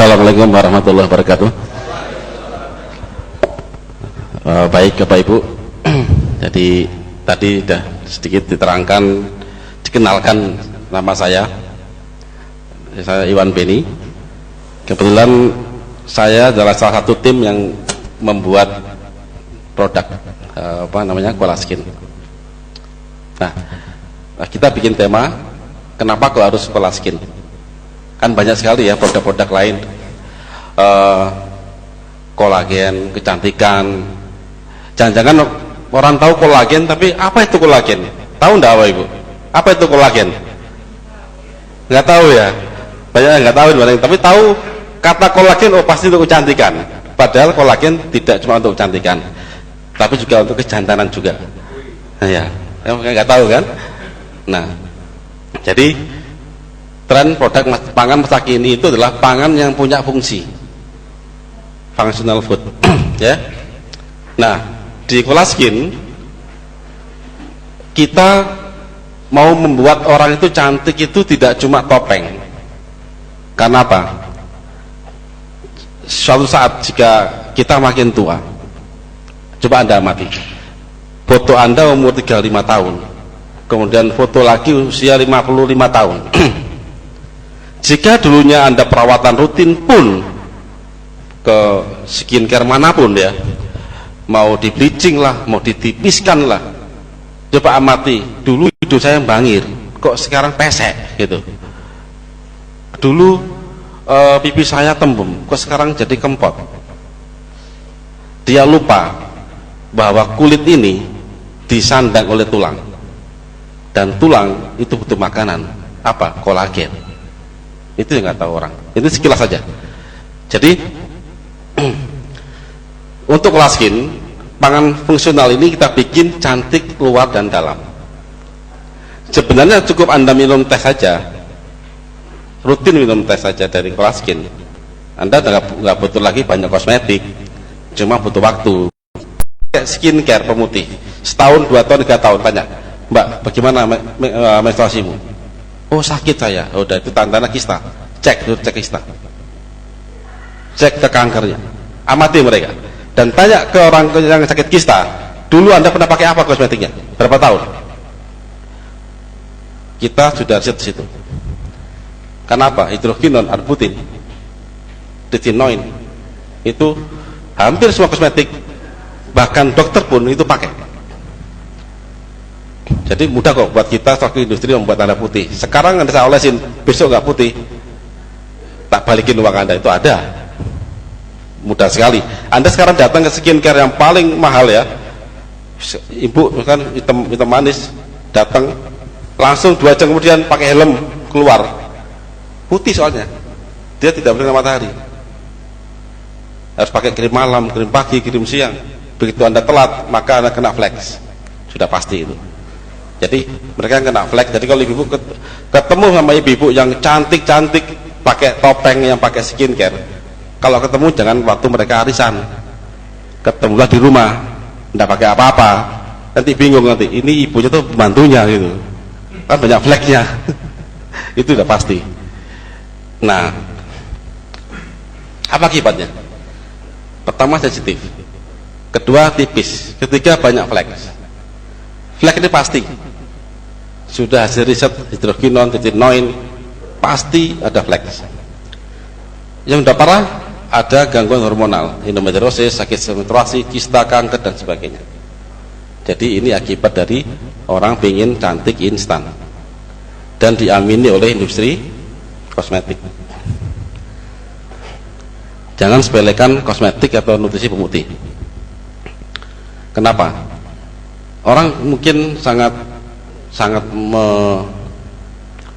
Assalamualaikum warahmatullahi wabarakatuh. Baik Bapak Ibu, jadi tadi sudah sedikit diterangkan, dikenalkan nama saya Iwan Beni. Kebetulan saya adalah salah satu tim yang membuat produk Colaskin. Nah, kita bikin tema, kenapa kok harus Colaskin? Kan banyak sekali ya produk-produk lain, kolagen, kecantikan. Jangan-jangan orang tahu kolagen, tapi apa itu kolagen? Tahu enggak Bapak Ibu? Apa itu kolagen? Nggak tahu ya, banyak yang nggak tahu, tapi tahu kata kolagen, oh pasti untuk kecantikan. Padahal kolagen tidak cuma untuk kecantikan, tapi juga untuk kejantanan juga. Nah, ya, nggak tahu kan? Nah, jadi tren produk pangan masa kini itu adalah pangan yang punya fungsi, functional food. Ya. Nah, di Colaskin kita mau membuat orang itu cantik itu tidak cuma topeng. Karena apa? Suatu saat jika kita makin tua, coba Anda amati, foto Anda umur 35 tahun, kemudian foto lagi usia 55 tahun. Jika dulunya Anda perawatan rutin pun ke skincare manapun ya, mau di bleaching lah, mau ditipiskan lah, coba amati, dulu hidung saya bangir, kok sekarang pesek gitu. Dulu pipi saya tembem, kok sekarang jadi kempot. Dia lupa bahwa kulit ini disandang oleh tulang, dan tulang itu butuh makanan, apa? Kolagen. Itu yang nggak tahu orang, itu sekilas saja. Jadi untuk Colaskin, pangan fungsional ini kita bikin cantik luar dan dalam. Sebenarnya cukup Anda minum teh saja, rutin minum teh saja dari Colaskin, Anda nggak butuh lagi banyak kosmetik, cuma butuh waktu. Skincare pemutih, setahun, 2 tahun, 3 tahun, tanya, Mbak, bagaimana menstruasimu? Oh sakit saya, oh, udah itu tanda-tanda kista, cek kista, cek ke kankernya, amati mereka, dan tanya ke orang yang sakit kista, dulu Anda pernah pakai apa kosmetiknya, berapa tahun? Kita sudah riset di situ. Kenapa? Hidrokinon, arbutin, retinoin, itu hampir semua kosmetik, bahkan dokter pun itu pakai. Jadi mudah kok buat kita selaku industri membuat Anda putih. Sekarang Anda saya olesin, besok nggak putih, tak balikin uang Anda, itu ada. Mudah sekali. Anda sekarang datang ke skincare yang paling mahal ya, ibu kan hitam manis, datang langsung 2 jam kemudian pakai helm keluar, putih soalnya. Dia tidak boleh kena matahari, harus pakai krim malam, krim pagi, krim siang. Begitu Anda telat, maka Anda kena flex, sudah pasti itu. Jadi mereka kena flag. Jadi kalau ibu ketemu sama ibu-ibu yang cantik-cantik pakai topeng, yang pakai skincare, kalau ketemu jangan waktu mereka arisan, ketemulah di rumah, tidak pakai apa-apa, nanti bingung, nanti ini ibunya tuh pembantunya gitu, kan banyak flagnya. Itu udah pasti. Nah, apa akibatnya? Pertama sensitif, kedua tipis, ketiga banyak flag. Flag ini pasti sudah hasil riset, hidrokinon, retinoin, pasti ada flag. Yang udah parah, ada gangguan hormonal, endometriosis, sakit menstruasi, kista, kanker, dan sebagainya. Jadi ini akibat dari orang pengen cantik instan dan diamini oleh industri kosmetik. Jangan sepelekan kosmetik atau nutrisi pemutih. Kenapa? Orang mungkin sangat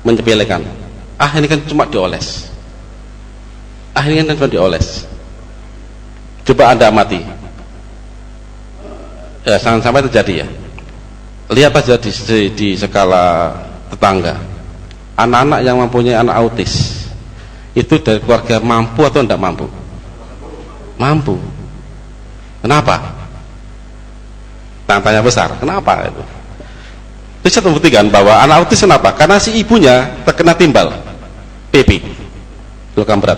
menyepelekan. Ini kan cuma dioles. Ini kan cuma dioles. Coba Anda amati. Ya, jangan sampai terjadi ya. Lihat aja di skala tetangga. Anak-anak yang mempunyai anak autis, itu dari keluarga mampu atau tidak mampu? Mampu. Kenapa? Tanya besar. Kenapa itu? Riset membuktikan bahwa anak autis kenapa? Karena si ibunya terkena timbal PP, logam berat.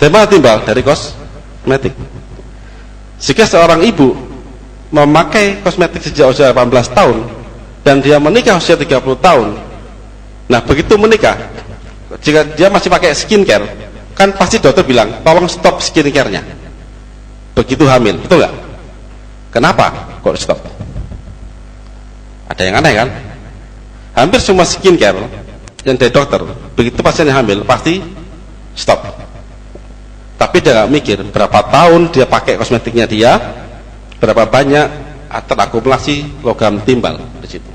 Dari mana timbal? Dari kosmetik. Jika seorang ibu memakai kosmetik sejak usia 18 tahun dan dia menikah usia 30 tahun, nah begitu menikah, jika dia masih pakai skincare, kan pasti dokter bilang tolong stop skincare-nya begitu hamil, betul nggak? Kenapa kok stop? Ada yang aneh kan? Hampir semua skincare yang dari dokter, begitu pasiennya hamil pasti stop. Tapi dia nggak mikir berapa tahun dia pakai kosmetiknya dia, berapa banyak terakumulasi logam timbal di situ.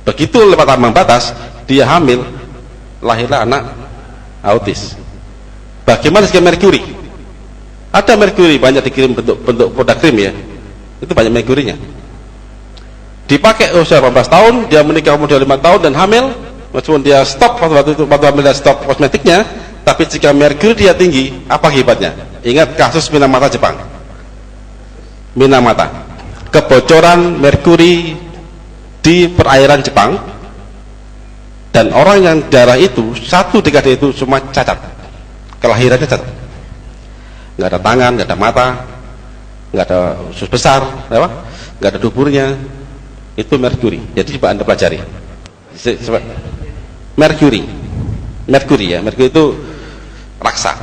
Begitu lewat ambang batas dia hamil, lahirlah anak autis. Bagaimana dengan merkuri? Ada merkuri banyak dikirim bentuk produk krim ya, itu banyak merkurinya. Dipakai usia 18 tahun, dia menikah kemudian 5 tahun dan hamil, meskipun dia stop waktu hamil dia stop kosmetiknya, tapi jika merkuri dia tinggi, apa akibatnya? Ingat kasus Minamata Jepang. Minamata, kebocoran merkuri di perairan Jepang, dan orang yang darah itu satu dekade itu cuma cacat, kelahirannya cacat, nggak ada tangan, nggak ada mata, nggak ada usus besar, nggak ada duburnya. Itu merkuri. Jadi coba Anda pelajari. Merkuri ya, merkuri itu raksa.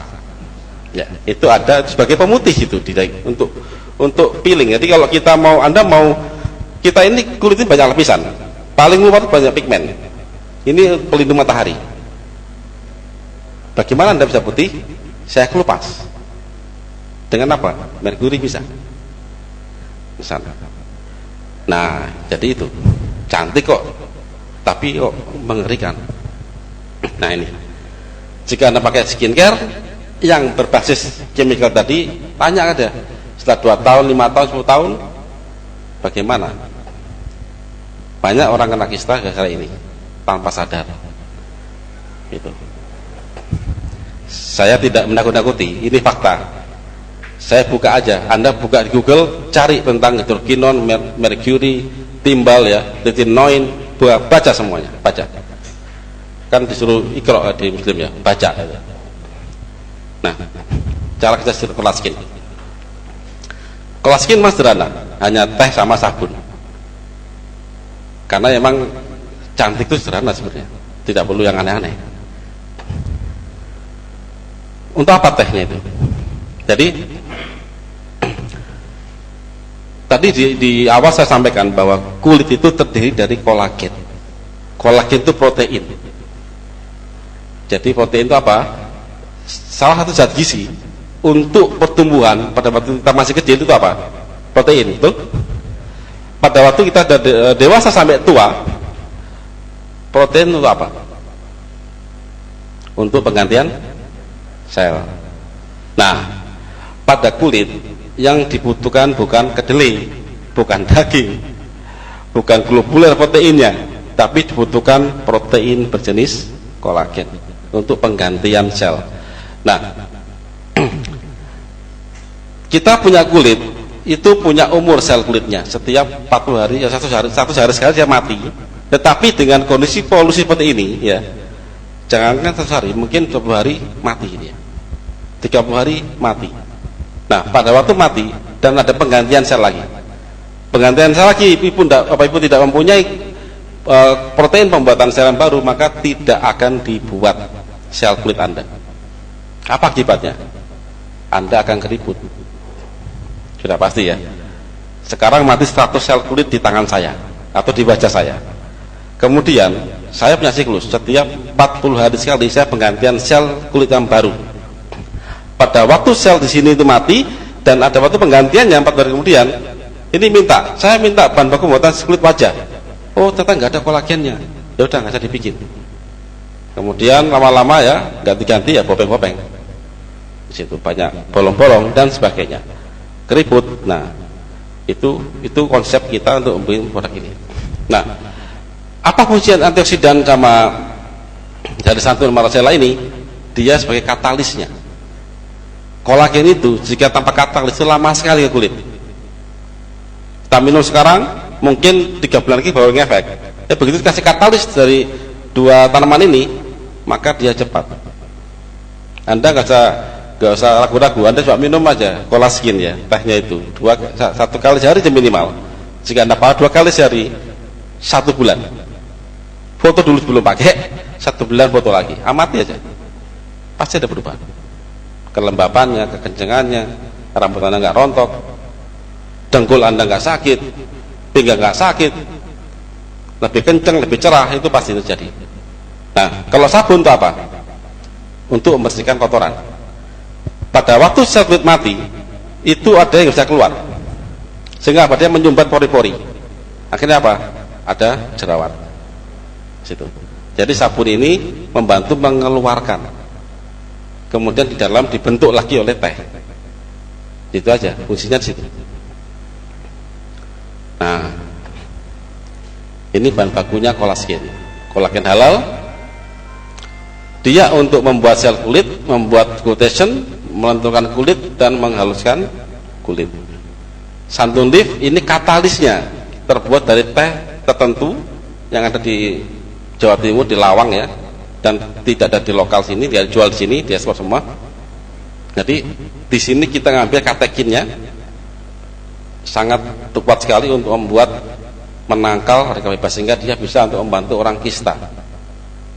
Ya, itu ada sebagai pemutih itu untuk peeling. Jadi kalau Anda mau, kita ini kulit ini banyak lapisan. Paling luar banyak pigmen. Ini pelindung matahari. Bagaimana Anda bisa putih? Saya kelupas. Dengan apa? Merkuri bisa. Misalnya. Nah, jadi itu cantik kok, tapi kok mengerikan. Nah ini, jika Anda pakai skincare yang berbasis chemical tadi, tanya aja setelah 2 tahun, 5 tahun, 10 tahun bagaimana. Banyak orang kena kista gara-gara ini tanpa sadar. Itu. Saya tidak menakut-nakuti, ini fakta. Saya buka aja, Anda buka di Google, cari tentang hidrokinon, merkuri, timbal ya, retinoin, baca semuanya, baca. Kan disuruh ikra di Muslim ya, baca. Nah, cara kita kelaskin. Kelaskin mas sederhana, hanya teh sama sabun. Karena emang cantik itu sederhana sebenarnya, tidak perlu yang aneh-aneh. Untuk apa tehnya itu? Jadi tadi di awal saya sampaikan bahwa kulit itu terdiri dari kolagen. Kolagen itu protein. Jadi protein itu apa? Salah satu zat gizi untuk pertumbuhan pada waktu kita masih kecil itu apa? Protein, betul? Pada waktu kita dewasa sampai tua, protein itu apa? Untuk penggantian sel. Nah, pada kulit yang dibutuhkan bukan kedelai, bukan daging, bukan globuler proteinnya, tapi dibutuhkan protein berjenis kolagen untuk penggantian sel. Nah, kita punya kulit itu punya umur sel kulitnya setiap 40 hari ya, satu hari sekali dia mati. Tetapi dengan kondisi polusi seperti ini ya, jangankan 1 hari, mungkin 20 hari mati dia, 30 hari mati. Nah, pada waktu mati dan ada penggantian sel lagi. Penggantian sel lagi, ibu tidak mempunyai protein pembuatan sel yang baru, maka tidak akan dibuat sel kulit Anda. Apa akibatnya? Anda akan keriput. Sudah pasti ya. Sekarang mati 100 sel kulit di tangan saya atau di wajah saya. Kemudian saya punya siklus, setiap 40 hari sekali saya penggantian sel kulit yang baru. Pada waktu sel di sini itu mati dan ada waktu penggantiannya 4 hari kemudian, ini saya minta bahan baku pembuatan kulit wajah. Oh, ternyata nggak ada kolagennya. Ya udah, nggak usah dibikin. Kemudian lama-lama ya ganti-ganti ya bopeng-bopeng. Di situ banyak bolong-bolong dan sebagainya. Keriput. Nah, itu konsep kita untuk membuat produk ini. Nah, apa fungsi antioksidan sama dari santur maracela ini? Dia sebagai katalisnya. Kolagen itu jika tanpa katalis itu lama sekali ke kulit. Kita minum sekarang, mungkin 3 bulan lagi baru ngefek. Begitu kasih katalis dari 2 tanaman ini, maka dia cepat. Anda nggak usah Gak usah ragu-ragu, Anda coba minum aja Colaskin ya, tehnya itu satu kali sehari minimal. Jika Anda pakai 2 kali sehari 1 bulan, foto dulu sebelum pakai, 1 bulan foto lagi, amati aja, pasti ada perubahan. Kelembapannya, kekencengannya, rambut Anda nggak rontok, dengkul Anda nggak sakit, pinggang nggak sakit, lebih kenceng, lebih cerah, itu pasti terjadi. Nah, kalau sabun itu apa? Untuk membersihkan kotoran. Pada waktu sel kulit mati, itu ada yang bisa keluar, sehingga apa? Dia menyumbat pori-pori. Akhirnya apa? Ada jerawat. Situ. Jadi sabun ini membantu mengeluarkan. Kemudian di dalam dibentuk lagi oleh teh. Itu aja fungsinya di situ. Nah, ini bahan bakunya kolagen. Kolagen halal. Dia untuk membuat sel kulit, membuat glutation, melenturkan kulit dan menghaluskan kulit. Santun leaf ini katalisnya, terbuat dari teh tertentu yang ada di Jawa Timur, di Lawang ya, dan tidak ada di lokal sini, dia jual di sini, dia ekspor semua. Jadi di sini kita ngambil katekinnya, sangat kuat sekali untuk membuat menangkal radikal bebas, sehingga dia bisa untuk membantu orang kista,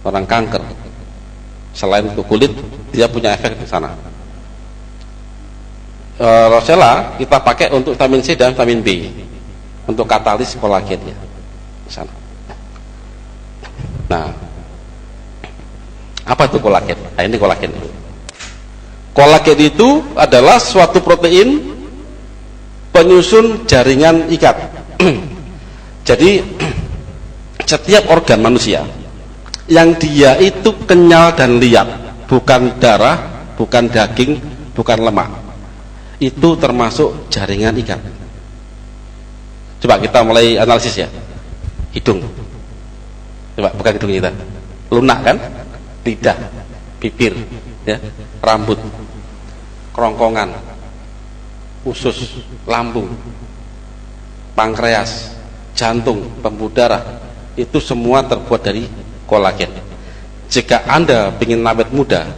orang kanker. Selain untuk kulit, dia punya efek di sana. Rosella kita pakai untuk vitamin C dan vitamin B, untuk katalis kolagen ya. Sana. Nah, apa itu kolagen? Nah, ini kolagen. Kolagen itu adalah suatu protein penyusun jaringan ikat. Jadi setiap organ manusia yang dia itu kenyal dan liat, bukan darah, bukan daging, bukan lemak, itu termasuk jaringan ikat. Coba kita mulai analisis ya. Hidung, coba buka hidung kita, lunak kan? Lidah, bibir, ya, rambut, kerongkongan, usus, lambung, pankreas, jantung, pembuluh darah, itu semua terbuat dari kolagen. Jika Anda ingin awet muda,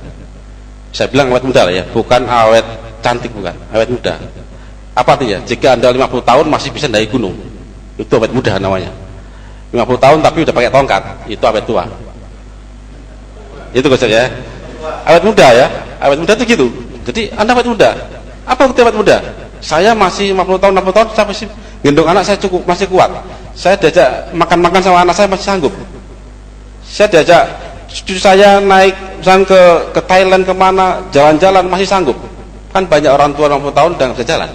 saya bilang awet muda lah ya, bukan awet cantik, bukan, awet muda. Apa artinya? Jika Anda 50 tahun masih bisa naik gunung, itu awet muda namanya. 50 tahun tapi udah pakai tongkat, itu awet tua. Itu konsepnya ya. Awet muda ya, awet muda itu gitu. Jadi Anda awet muda. Apa bukti awet muda? Saya masih 50 tahun, 60 tahun, saya masih gendong anak saya cukup, masih kuat. Saya diajak makan-makan sama anak saya masih sanggup. Saya diajak cucu saya naik misalnya ke Thailand, kemana, jalan-jalan masih sanggup. Kan banyak orang tua 60 tahun udah nggak bisa jalan,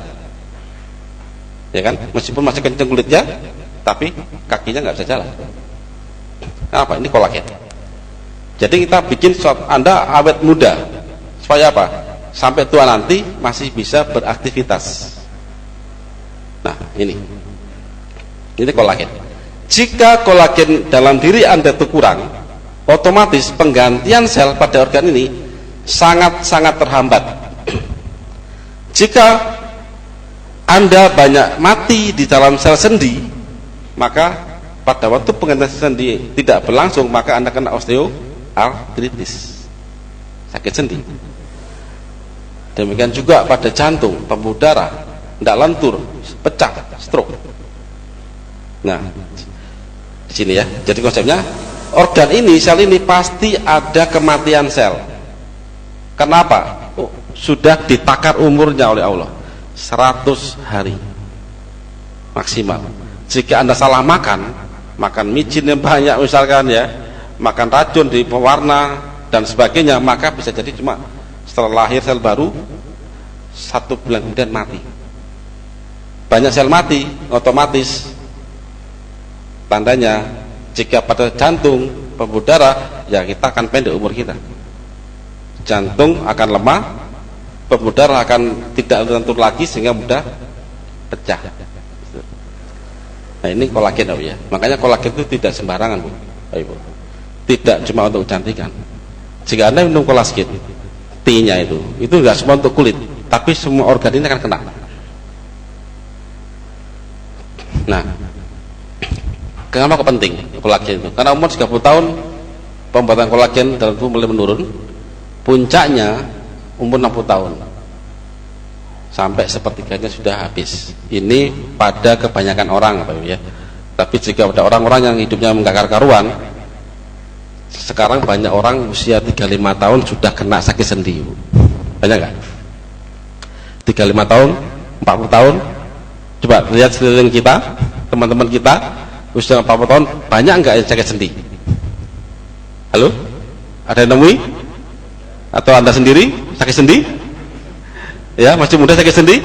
ya kan? Meskipun masih kenceng kulitnya, tapi kakinya nggak bisa jalan. Apa? Ini kolagen. Jadi kita bikin Anda awet muda supaya apa? Sampai tua nanti masih bisa beraktivitas. Nah, ini kolagen. Jika kolagen dalam diri Anda itu kurang, otomatis penggantian sel pada organ ini sangat-sangat terhambat. Jika Anda banyak mati di dalam sel sendi, maka pada waktu penggantian sendi tidak berlangsung, maka Anda kena osteoartritis, sakit sendi. Demikian juga pada jantung, pembuluh darah, tidak lentur, pecah, stroke. Nah, di sini ya. Jadi konsepnya organ ini, sel ini pasti ada kematian sel. Kenapa? Oh, sudah ditakar umurnya oleh Allah 100 hari maksimal. Jika Anda salah makan micin yang banyak misalkan ya, makan racun di pewarna dan sebagainya, maka bisa jadi cuma setelah lahir sel baru 1 bulan kemudian mati. Banyak sel mati otomatis tandanya jika pada jantung, pembuluh darah, ya kita akan pendek umur kita. Jantung akan lemah, pembuluh darah akan tidak lentur lagi sehingga mudah pecah. Nah, ini kolagen ya. Makanya kolagen itu tidak sembarangan, Bu. Ibu. Tidak cuma untuk kecantikan. Jika Anda minum kolagen, T-nya itu enggak cuma untuk kulit, tapi semua organ ini akan kena. Nah, kenapa kok penting kolagen itu? Karena umur 30 tahun pembuatan kolagen dalam tubuh mulai menurun. Puncaknya umur 60 tahun sampai sepertiganya sudah habis. Ini pada kebanyakan orang, Pak ya. Tapi jika pada orang-orang yang hidupnya menggakar karuan, sekarang banyak orang usia 35 tahun sudah kena sakit sendi. Banyak nggak? 35 tahun, 40 tahun. Coba lihat sekeliling kita, teman-teman kita usia 40 tahun, banyak nggak yang sakit sendi? Halo? Ada yang nemui? Atau Anda sendiri sakit sendi? Ya, masih muda sakit sendi?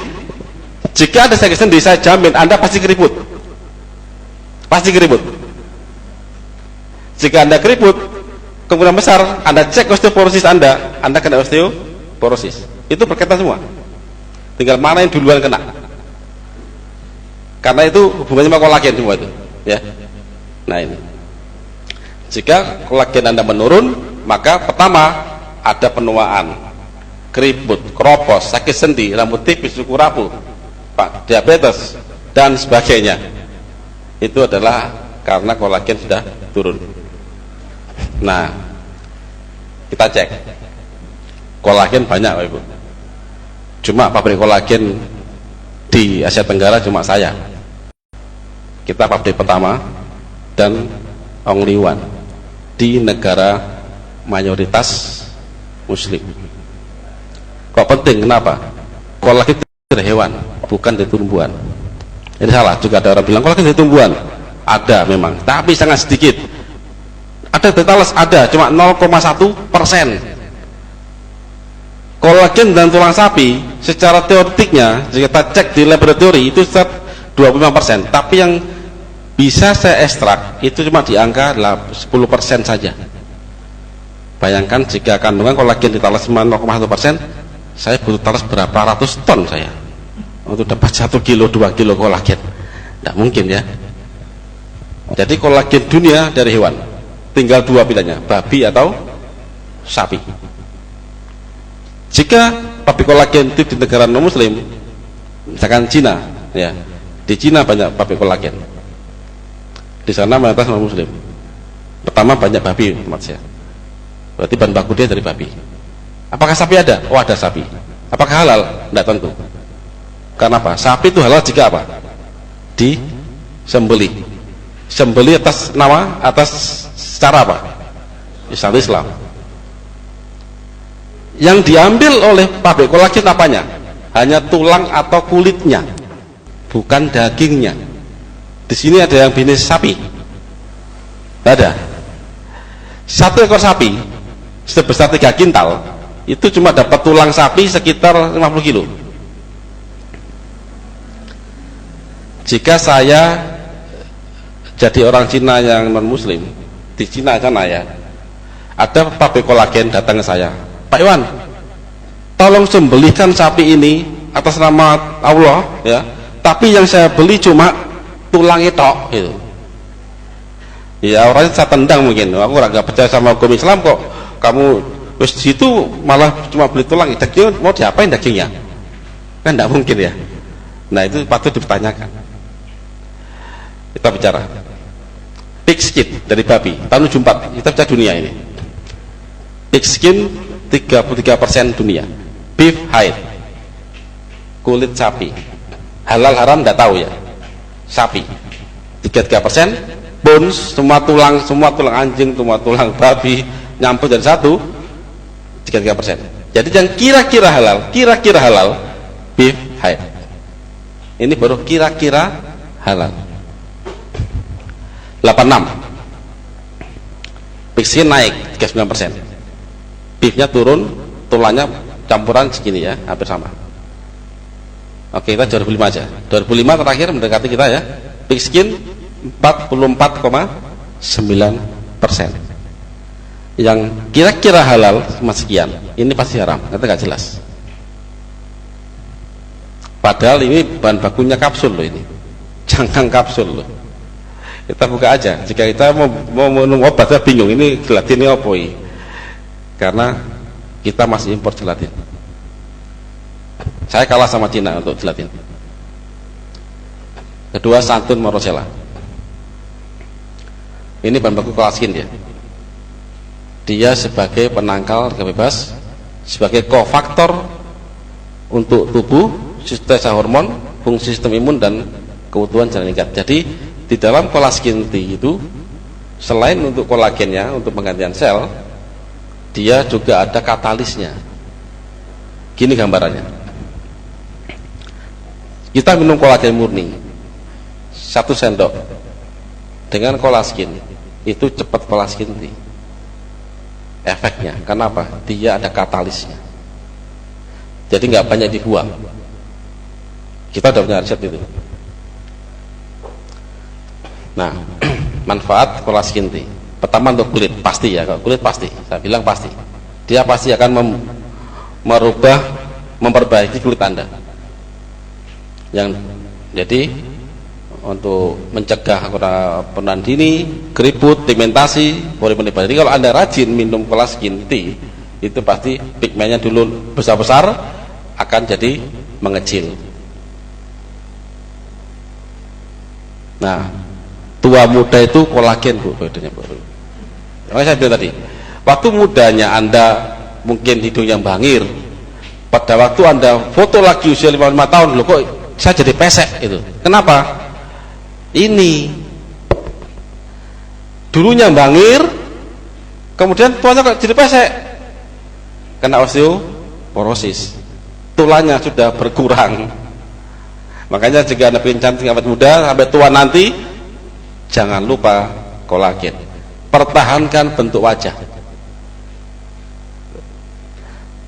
Jika ada sakit sendi, saya jamin Anda pasti keriput. Pasti keriput. Jika Anda keriput, kemungkinan besar Anda cek osteoporosis Anda kena osteoporosis. Itu berkaitan semua. Tinggal mana yang duluan kena. Karena itu hubungannya sama kolagen semua itu, ya. Nah ini. Jika kolagen Anda menurun, maka pertama ada penuaan, keriput, keropos, sakit sendi, rambut tipis, kuku rapuh, diabetes dan sebagainya. Itu adalah karena kolagen sudah turun. Nah, kita cek kolagen banyak, Pak Ibu. Cuma pabrik kolagen di Asia Tenggara cuma saya. Kita pabrik pertama dan only one di negara mayoritas Muslim. Kok penting? Kenapa? Kolagen dari hewan, bukan dari tumbuhan. Jadi salah. Juga ada orang bilang kolagen dari tumbuhan. Ada memang, tapi sangat sedikit. Ada details, ada cuma 0,1%. Kolagen dan tulang sapi secara teoretiknya jika kita cek di laboratori itu 25%, tapi yang bisa saya ekstrak itu cuma di angka 10% saja. Bayangkan jika kandungan kolagen di talas 0,1%, saya butuh talas berapa ratus ton saya untuk dapat 1 kilo 2 kilo kolagen. Tidak mungkin ya. Jadi kolagen dunia dari hewan tinggal dua pilihannya, babi atau sapi. Jika pabrik kolagen itu di negara non muslim, misalkan Cina, ya, di Cina banyak pabrik kolagen. Di sana mayoritas non muslim. Pertama banyak babi, tempat saya. Berarti bahan baku dia dari babi. Apakah sapi ada? Oh, ada sapi. Apakah halal? Tidak tentu. Karena apa? Sapi itu halal jika apa? Disembeli. Sembeli atas nama, atas secara apa? Islam. Yang diambil oleh pabrik kolagen apanya? Hanya tulang atau kulitnya, bukan dagingnya. Di sini ada yang bisnis sapi. Ada. 1 ekor sapi sebesar 3 kintal itu cuma dapat tulang sapi sekitar 50 kilo. Jika saya jadi orang Cina yang non muslim di Cina sana ya, ada pabrik kolagen datang ke saya, Pak Iwan, tolong sembelihkan sapi ini atas nama Allah ya, tapi yang saya beli cuma tulang itu gitu. Ya orangnya saya tendang mungkin, aku nggak percaya sama hukum Islam kok kamu terus situ malah cuma beli tulang, daging mau diapain dagingnya? Kan tidak mungkin ya. Nah itu patut dipertanyakan. Kita bicara pig skin dari babi tahun 74, kita bicara dunia ini. Pig skin 33% dunia, beef hide, kulit sapi, halal haram tidak tahu ya, sapi 33%, bones, semua tulang anjing, semua tulang babi nyampur dari 33%. Jadi yang kira-kira halal beef hide. Ini baru kira-kira halal. 86, pig skin naik 39%, beefnya turun, tulangnya campuran segini ya, hampir sama. Oke, kita 2005 aja. 2005 terakhir mendekati kita ya. Pig skin 44,9%. Yang kira-kira halal cuma sekian. Ini pasti haram, kita nggak jelas. Padahal ini bahan bakunya kapsul loh ini. Cangkang kapsul loh. Kita buka aja. Jika kita mau minum obat, saya bingung ini gelatin ini apa ini? Karena kita masih impor gelatin. Saya kalah sama Cina untuk gelatin. Kedua, santun morosella. Ini bahan baku kolaskin ya. Dia sebagai penangkal kebebas sebagai kofaktor untuk tubuh, sistem hormon, fungsi sistem imun dan keutuhan jalan lingkar. Jadi di dalam collagen T itu selain untuk kolagennya, untuk penggantian sel, dia juga ada katalisnya. Gini gambarannya. Kita minum kolagen murni 1 sendok dengan kolagen, itu cepat kolagen T efeknya. Kenapa? Dia ada katalisnya, jadi nggak banyak dibuang. Kita udah punya riset itu. Nah, manfaat kolagen T pertama untuk kulit, pasti ya. Kalau kulit pasti, saya bilang pasti, dia pasti akan merubah, memperbaiki kulit Anda. Yang jadi untuk mencegah penuaan dini, keriput, pigmentasi, pori penebal. Jadi kalau Anda rajin minum kolagen T, itu pasti pigmennya dulu besar-besar akan jadi mengecil. Nah, tua muda itu kolagen, Bu, bedanya, Bu. Makanya saya bilang tadi, waktu mudanya Anda mungkin hidungnya bangir, pada waktu Anda foto lagi usia 55 tahun, loh kok saya jadi pesek itu. Kenapa? Ini dulunya bangir, kemudian tuanya kok jadi pesek, kena osteoporosis, tulangnya sudah berkurang. Makanya jika Anda ingin cantik awet muda sampai tua nanti, jangan lupa kolagen. Pertahankan bentuk wajah.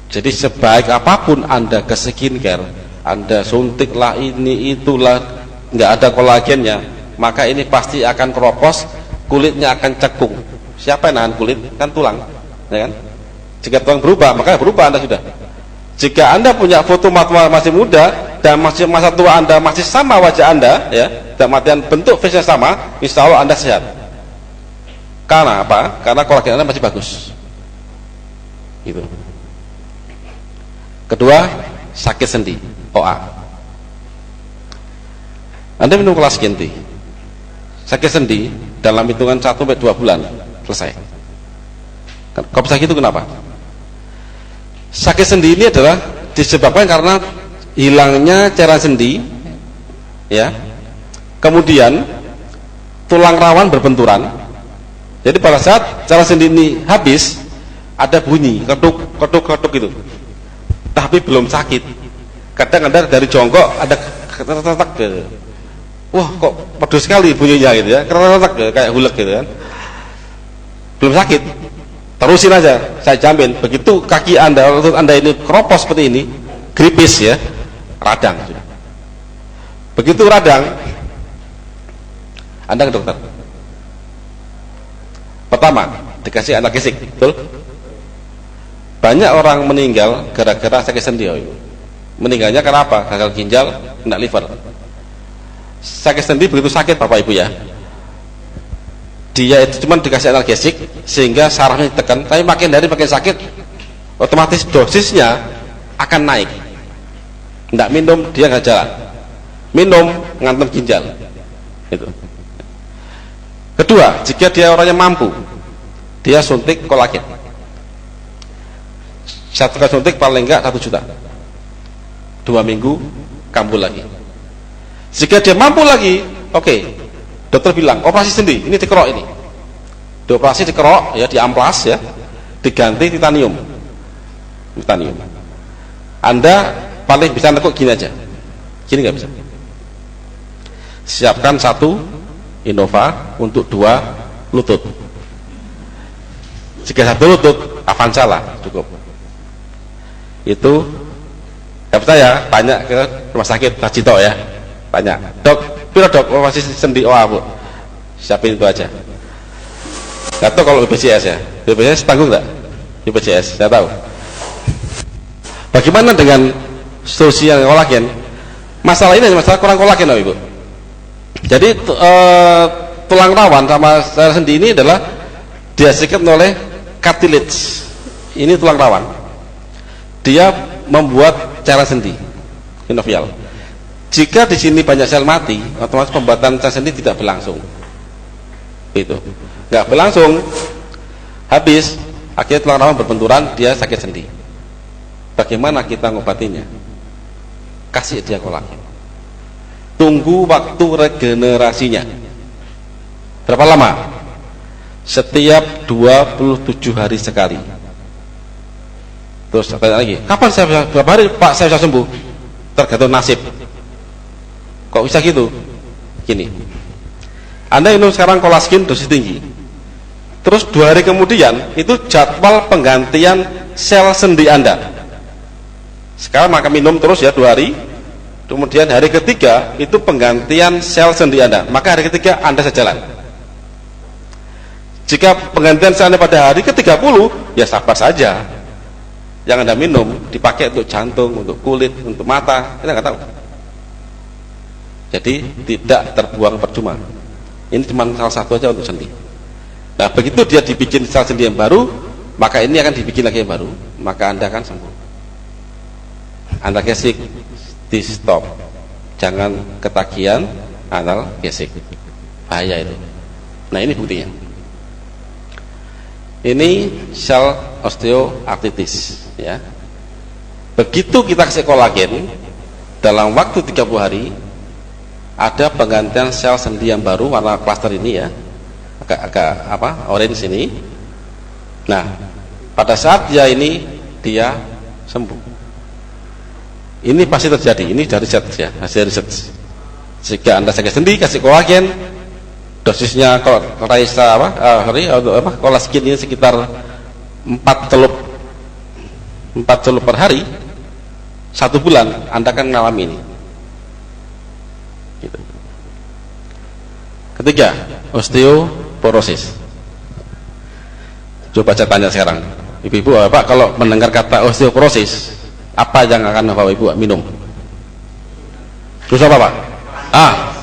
Jadi sebaik apapun Anda ke skincare, Anda suntiklah ini itulah, nggak ada kolagennya, maka ini pasti akan keropos, kulitnya akan cekung. Siapa yang nahan kulit? Kan tulang, ya kan? Jika tulang berubah, maka berubah Anda sudah. Jika Anda punya foto masih muda dan masih masa tua Anda masih sama wajah Anda, ya, dan matian bentuk face-nya sama, insya Allah Anda sehat. Karena apa? Karena kolagen Anda masih bagus. Gitu. Kedua, sakit sendi, OA. Anda minum kolagen T, sakit sendi dalam hitungan 1-2 bulan selesai. Kok bisa gitu? Kenapa? Sakit sendi ini adalah disebabkan karena hilangnya cairan sendi, ya. Kemudian tulang rawan berbenturan. Jadi pada saat cairan sendi ini habis, ada bunyi ketuk gitu, tapi belum sakit. Kadang Anda dari jongkok ada ketak gitu. Wah, kok pedes sekali bunyinya gitu ya, ketak kayak hulek gitu kan. Belum sakit. Terusin aja, saya jamin. Begitu kaki Anda, lutut Anda ini keropos seperti ini, gripis ya, radang. Begitu radang, Anda ke dokter. Pertama, dikasih analgesik, betul? Banyak orang meninggal gara-gara sakit sendi. Meninggalnya karena apa? Gagal ginjal, kena liver. Sakit sendi begitu sakit Bapak Ibu ya, dia itu cuma dikasih analgesik sehingga sarafnya ditekan, tapi makin dari makin sakit, otomatis dosisnya akan naik. Tidak minum dia nggak jalan, minum ngantem ginjal. Itu. Kedua, jika dia orangnya mampu, dia suntik kolagen. Satu kali suntik paling enggak 1 juta. 2 minggu kambuh lagi. Jika dia mampu lagi, oke. Dokter bilang operasi sendi, ini dikerok ini. Dioperasi dikerok ya, diamplas ya, diganti titanium. Titanium. Anda paling bisa nekuk gini aja. Gini nggak bisa. Siapkan 1 Innova untuk 2 lutut. Jika 1 lutut, Avanza lah cukup. Itu nggak percaya, tanya ke rumah sakit Tajito ya, tanya, dok, piro dok operasi sendi OA Bu? Siapin itu aja. Nggak tahu kalau BPJS ya, BPJS tanggung nggak? BPJS, saya tahu. Bagaimana dengan solusi yang kolagen? Masalah ini masalah kurang kolagen loh Ibu. Jadi tulang rawan sama cairan sendi ini adalah dihasilkan oleh cartilage. Ini tulang rawan. Dia membuat cairan sendi, sinovial. Jika di sini banyak sel mati, otomatis pembuatan cairan sendi tidak berlangsung. Itu, nggak berlangsung, habis. Akhirnya tulang rawan berbenturan, dia sakit sendi. Bagaimana kita ngobatinya? Kasih dia kolagen. Tunggu waktu regenerasinya. Berapa lama? Setiap 27 hari sekali. Terus tanya lagi, kapan saya berapa hari Pak saya bisa sembuh? Tergantung nasib. Kok bisa gitu? Gini, Anda minum sekarang kolagen dosis tinggi, terus 2 hari kemudian itu jadwal penggantian sel sendi Anda. Sekarang maka minum terus ya 2 hari, kemudian hari ketiga itu penggantian sel sendi Anda, maka hari ketiga Anda sejalan. Jika penggantian sel Anda pada hari ke-30, ya sabar saja. Yang Anda minum dipakai untuk jantung, untuk kulit, untuk mata, kita nggak tahu. Jadi tidak terbuang percuma. Ini cuma salah satu aja untuk sendi. Nah begitu dia dibikin sel sendi yang baru, maka ini akan dibikin lagi yang baru, maka Anda akan sembuh. Analgesik di stop, jangan ketagihan analgesik, bahaya itu. Nah ini buktinya. Ini sel osteoartritis ya. Begitu kita kasih kolagen dalam waktu 30 hari ada penggantian sel sendi yang baru warna klaster ini ya, agak orange ini. Nah pada saat dia sembuh. Ini pasti terjadi. Ini dari riset ya, hasil riset. Jika Anda sakit sendi kasih kolagen, dosisnya kalau kolagen ini sekitar 4 celup per hari, 1 bulan Anda akan mengalami ini. Gitu. Ketiga, osteoporosis. Coba saya tanya sekarang, ibu-ibu Bapak kalau mendengar kata osteoporosis, apa yang akan Bapak Ibu minum? Terus apa Pak?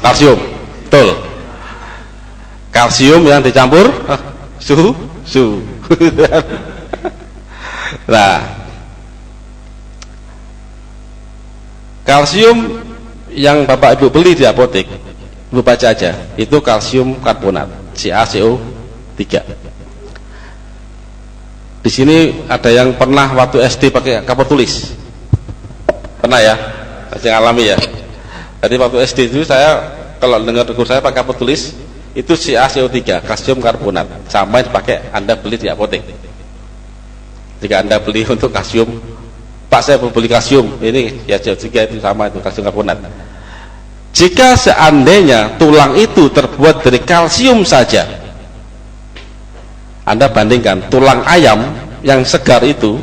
Kalsium. Betul. Kalsium yang dicampur susu. Nah, kalsium yang Bapak Ibu beli di apotek, Ibu baca aja, itu kalsium karbonat, CaCO3. Di sini ada yang pernah waktu SD pakai kapur tulis? Pernah ya? Saya alami ya. Jadi waktu SD itu saya kalau dengar guru saya pakai kapur tulis, itu CaCO3, kalsium karbonat, sama yang dipakai Anda beli di apotek. Jika Anda beli untuk kalsium, Pak saya mau beli kalsium, ini ya CO3 itu sama, itu kalsium karbonat. Jika seandainya tulang itu terbuat dari kalsium saja, Anda bandingkan tulang ayam yang segar itu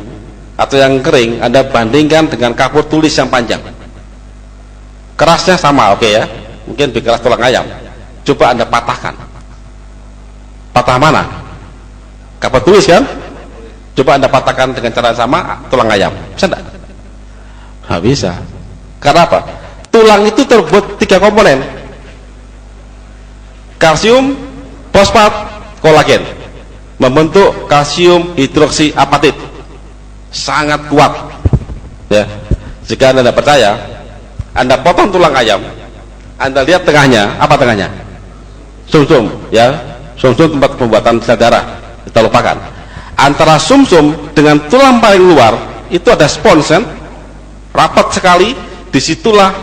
atau yang kering, Anda bandingkan dengan kapur tulis yang panjang, kerasnya sama, oke ya, mungkin lebih keras tulang ayam. Coba Anda patahkan, patah mana? Kapur tulis kan? Coba Anda patahkan dengan cara sama tulang ayam, bisa enggak? Nggak bisa. Karena apa? Tulang itu terbuat 3 komponen: kalsium, fosfat, kolagen, membentuk kalsium hidroksiapatit, sangat kuat ya. Jika Anda tidak percaya, Anda potong tulang ayam, Anda lihat tengahnya, apa tengahnya? Sumsum ya, sumsum tempat pembuatan sel darah, kita lupakan. Antara sumsum dengan tulang paling luar itu ada spons kan, rapat sekali. Disitulah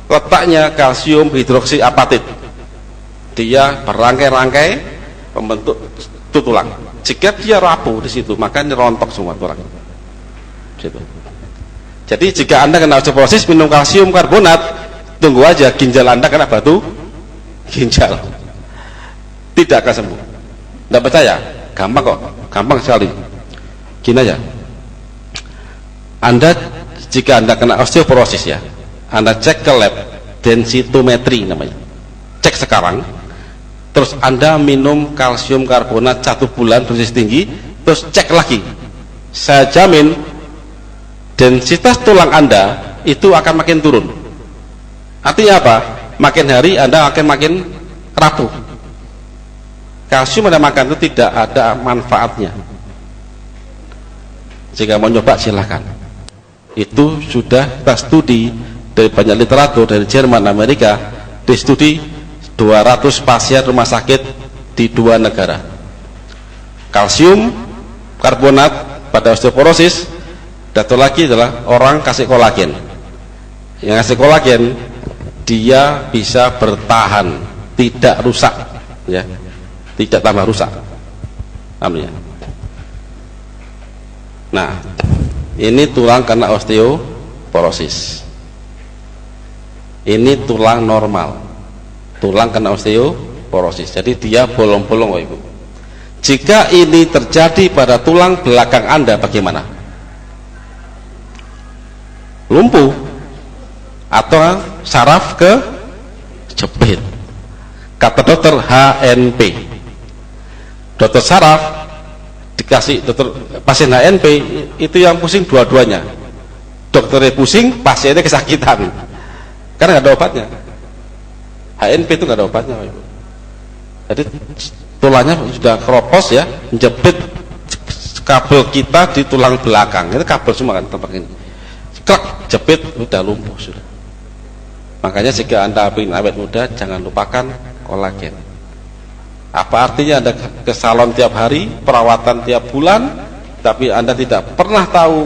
letaknya kalsium hidroksiapatit. Dia berangkai-rangkai membentuk tulang. Jika dia rapuh di situ, maka ini rontok semua tulang. Situ. Jadi jika Anda kena osteoporosis, minum kalsium karbonat, tunggu aja ginjal Anda kena batu ginjal, tidak akan sembuh. Tidak percaya? Gampang kok, gampang sekali. Gini aja, Anda jika Anda kena osteoporosis ya, Anda cek ke lab, densitometri namanya, cek sekarang, terus Anda minum kalsium karbonat 1 bulan dosis tinggi, terus cek lagi, saya jamin densitas tulang Anda itu akan makin turun. Artinya apa? Makin hari Anda akan makin rapuh. Kalsium Anda makan itu tidak ada manfaatnya. Jika mau nyoba silahkan. Itu sudah kita studi dari banyak literatur dari Jerman, Amerika, di studi 200 pasien rumah sakit di 2 negara. Kalsium karbonat pada osteoporosis Satu lagi adalah orang kasih kolagen. Yang kasih kolagen dia bisa bertahan, tidak rusak, ya, tidak tambah rusak. Paham ya? Nah, ini tulang kena osteoporosis. Ini tulang normal. Tulang kena osteoporosis. Jadi dia bolong-bolong, Ibu. Jika ini terjadi pada tulang belakang Anda, bagaimana? Lumpuh atau saraf ke jepit. Kata dokter HNP. Dokter saraf dikasih dokter pasien HNP itu yang pusing dua-duanya. Dokternya pusing, pasiennya kesakitan. Karena nggak ada obatnya. HNP itu nggak ada obatnya, Ibu. Jadi tulangnya sudah keropos ya, menjepit kabel kita di tulang belakang. Itu kabel semua kan tempat ini. Klak, jepit, udah lumpuh sudah. Makanya jika Anda ingin awet muda, jangan lupakan kolagen. Apa artinya Anda ke salon tiap hari, perawatan tiap bulan, tapi Anda tidak pernah tahu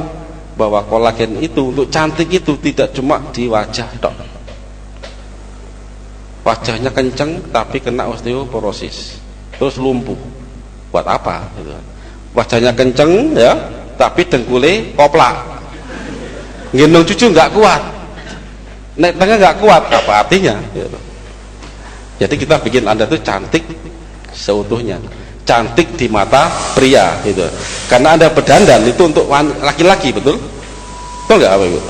bahwa kolagen itu untuk cantik itu tidak cuma di wajah dok. Wajahnya kenceng tapi kena osteoporosis, terus lumpuh. Buat apa? Wajahnya kenceng ya, tapi dengkulnya koplak. Gendong cucu nggak kuat, naik tangga nggak kuat, apa artinya? Jadi kita bikin Anda tuh cantik seutuhnya, cantik di mata pria, gitu. Karena Anda berdandan itu untuk laki-laki, betul? Betul nggak, Ibu?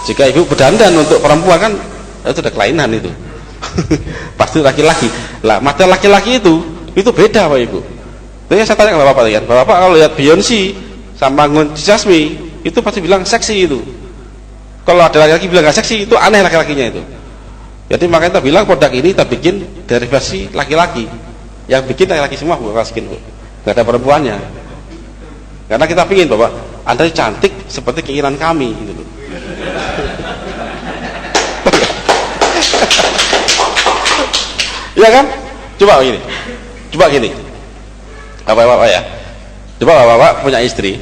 Jika Ibu berdandan untuk perempuan kan itu udah kelainan itu. Pasti laki-laki. Lah mata laki-laki itu beda, Pak Ibu. Jadi saya tanya ke Bapak kan, Bapak kalau lihat Beyonce sama Gun Jasmine itu pasti bilang seksi itu. Kalau ada laki-laki bilang gak seksi, itu aneh laki-lakinya itu. Jadi makanya kita bilang produk ini kita bikin dari versi laki-laki. Yang bikin laki-laki semua, bukan skin, gak ada perempuannya. Karena kita pingin Bapak Anda cantik seperti keinginan kami gitu loh. Ya kan? Coba gini Bapak-bapak ya, coba Bapak punya istri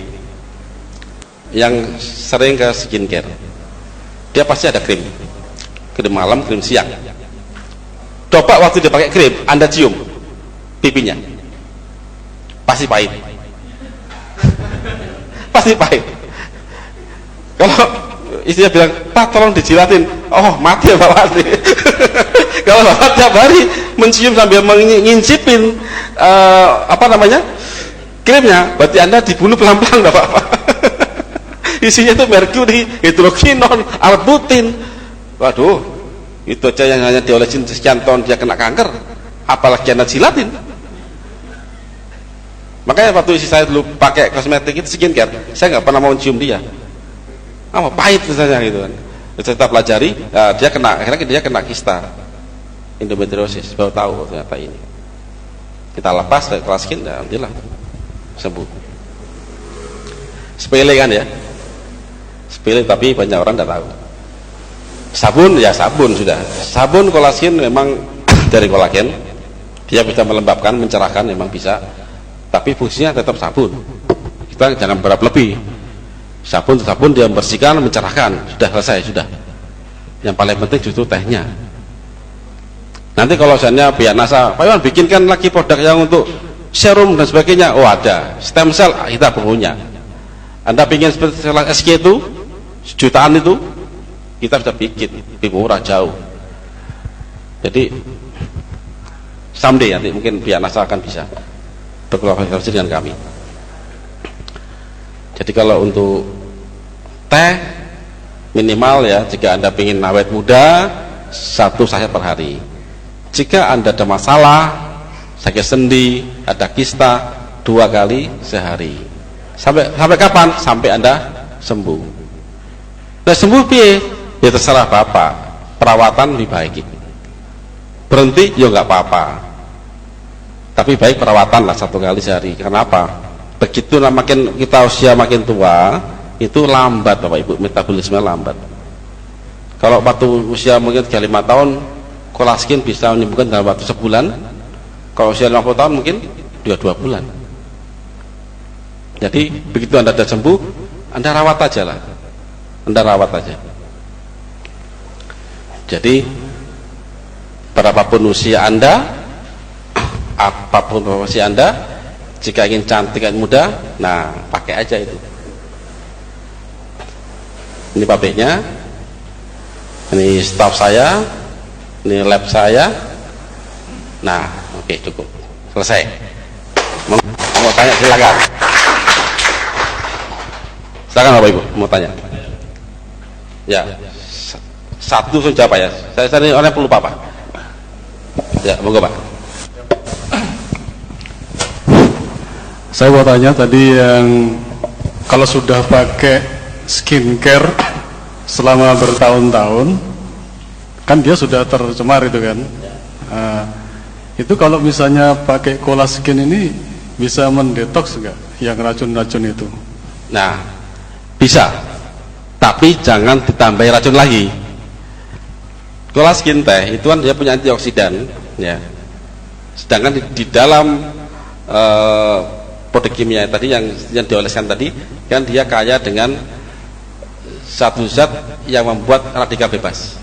yang sering ke skincare, dia pasti ada krim malam, krim siang. Coba waktu dia pakai krim, Anda cium pipinya, pasti pahit. Pasti pahit. Kalau istrinya bilang, Pak tolong dijilatin, oh mati ya Bapak mati. Kalau Bapak tiap hari mencium sambil mengincipin krimnya, berarti Anda dibunuh pelan-pelan Bapak. Isinya itu merkuri, hidrokinon, arbutin. Waduh, itu aja yang hanya diolesin sekian tahun dia kena kanker, apalagi Anda jilatin. Makanya waktu istri saya dulu pakai kosmetik itu skincare, saya nggak pernah mau cium dia. Pahit misalnya gitu kan. Kita pelajari, akhirnya dia kena kista endometriosis, baru tahu ternyata ini. Kita lepas dari kelas skin, alhamdulillah sembuh. Sepele kan ya? Sepele tapi banyak orang tidak tahu. Sabun ya sabun sudah. Sabun kolagen memang dari kolagen, dia bisa melembabkan, mencerahkan, memang bisa. Tapi fungsinya tetap sabun. Kita jangan berlebih. Sabun dia membersihkan, mencerahkan, sudah selesai sudah. Yang paling penting justru tehnya. Nanti kalau misalnya pihak NASA, Pak Iwan bikinkan lagi produk yang untuk serum dan sebagainya, oh ada. Stem cell kita punya. Anda ingin seperti SK itu jutaan itu, kita bisa bikin lebih murah jauh. Jadi someday nanti mungkin pihak NASA akan bisa berkolaborasi dengan kami. Jadi kalau untuk teh minimal ya, jika Anda ingin awet muda 1 saset per hari. Jika Anda ada masalah sakit sendi, ada kista, 2 kali sehari. Sampai kapan? Sampai Anda sembuh. Nah sembuh piye? Ya terserah Bapak. Perawatan lebih baik. Berhenti ya nggak apa-apa. Tapi baik perawatan lah 1 kali sehari. Kenapa? Begitu makin kita usia makin tua, itu lambat Bapak Ibu, metabolisme lambat. Kalau waktu usia mungkin 35 tahun, kolagen bisa menyembuhkan dalam waktu sebulan. Kalau usia 50 tahun mungkin 2 bulan. Jadi begitu Anda sudah sembuh, Anda rawat aja lah, Anda rawat aja. Jadi berapapun usia Anda, apapun usia Anda, jika ingin cantik dan muda, nah pakai aja itu. Ini pabriknya, ini staff saya, ini lab saya. Nah, oke, cukup, selesai. Mau tanya silakan. Silakan Bapak Ibu, mau tanya. Ya, satu saja Pak ya. Saya ini orang perlu Pak. Ya, monggo Pak. Saya mau tanya tadi yang kalau sudah pakai skincare selama bertahun-tahun, kan dia sudah tercemar itu kan. Itu kalau misalnya pakai Colaskin ini bisa mendetoks nggak yang racun-racun itu? Nah, bisa, tapi jangan ditambahi racun lagi. Colaskin teh itu kan dia punya antioksidan, ya. Sedangkan di dalam produk kimia tadi yang dioleskan tadi, kan dia kaya dengan satu zat yang membuat radikal bebas.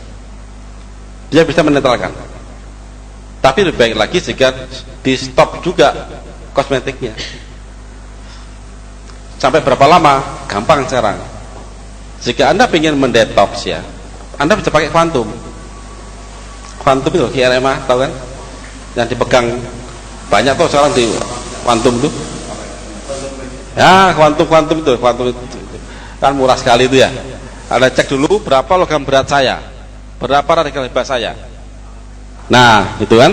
Dia bisa menetralkan. Tapi lebih baik lagi jika di stop juga kosmetiknya. Sampai berapa lama? Gampang sekarang. Jika Anda ingin mendetoks ya, Anda bisa pakai Quantum. Quantum itu KRMA, tahu kan? Yang dipegang banyak tuh sekarang di Quantum itu. Ya, Quantum itu kan murah sekali itu ya. Anda cek dulu berapa logam berat saya, berapa radikal bebas saya. Nah, itu kan.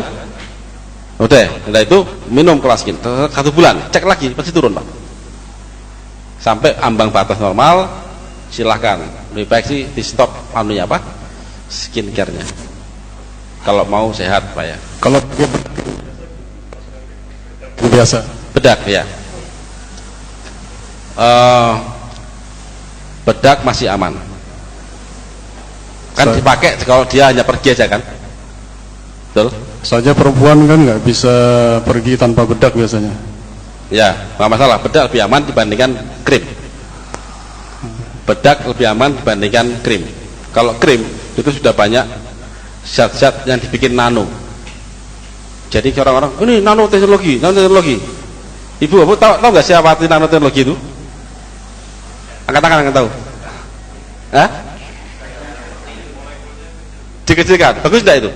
Udah, itu minum Colaskin 1 bulan, cek lagi pasti turun Pak. Sampai ambang batas normal, silahkan. Lebih baik sih di stop anunya apa? Skincare-nya. Kalau mau sehat Pak ya. Kalau biasa bedak ya. Bedak masih aman. Kan dipakai kalau dia hanya pergi aja kan. Betul? Soalnya perempuan kan nggak bisa pergi tanpa bedak biasanya. Ya, nggak masalah. Bedak lebih aman dibandingkan krim. Bedak lebih aman dibandingkan krim. Kalau krim itu sudah banyak zat-zat yang dibikin nano. Jadi orang-orang ini nanoteknologi. Ibu tahu nggak siapa arti nanoteknologi itu? Angkat tangan yang tahu. Hah? Dikecilkan. Bagus tidak itu?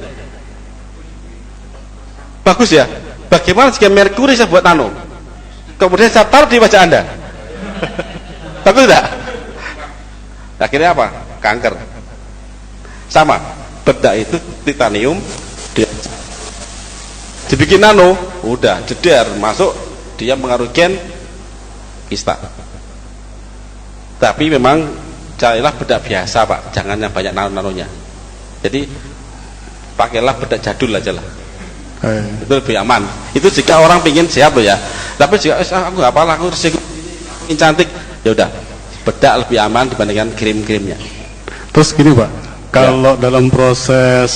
Bagus ya. Bagaimana jika merkuri saya buat nano, kemudian saya taruh di wajah Anda? Bagus tidak? Akhirnya apa? Kanker. Sama. Bedak itu titanium, dibikin nano, udah jeder masuk, dia mengaruhi gen kista. Tapi memang carilah bedak biasa Pak, jangan yang banyak nano-nanonya. Jadi pakailah bedak jadul aja lah. Itu lebih aman. Itu jika orang pingin sehat loh ya. Tapi jika aku nggak apalah, aku ingin cantik, ya udah bedak lebih aman dibandingkan krim-krimnya. Terus gini Pak, kalau dalam proses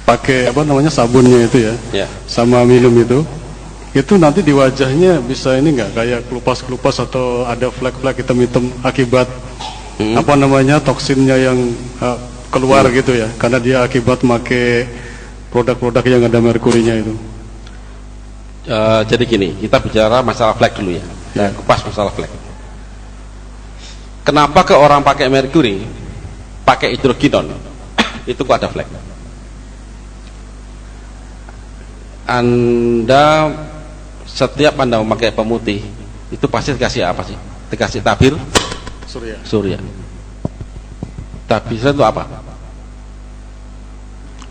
pakai apa namanya sabunnya itu ya, sama minum itu nanti di wajahnya bisa ini nggak kayak kelupas-kelupas atau ada flek-flek hitam-hitam akibat apa namanya toksinnya yang keluar gitu ya, karena dia akibat make produk-produk yang ada merkurinya itu. Jadi gini, kita bicara masalah flek dulu ya. Kupas masalah flek. Kenapa ke orang pakai merkuri, pakai hidrokinon, itu kok ada flek? Anda setiap Anda memakai pemutih itu pasti dikasih apa sih? Dikasih tabir surya. Tabir surya itu apa?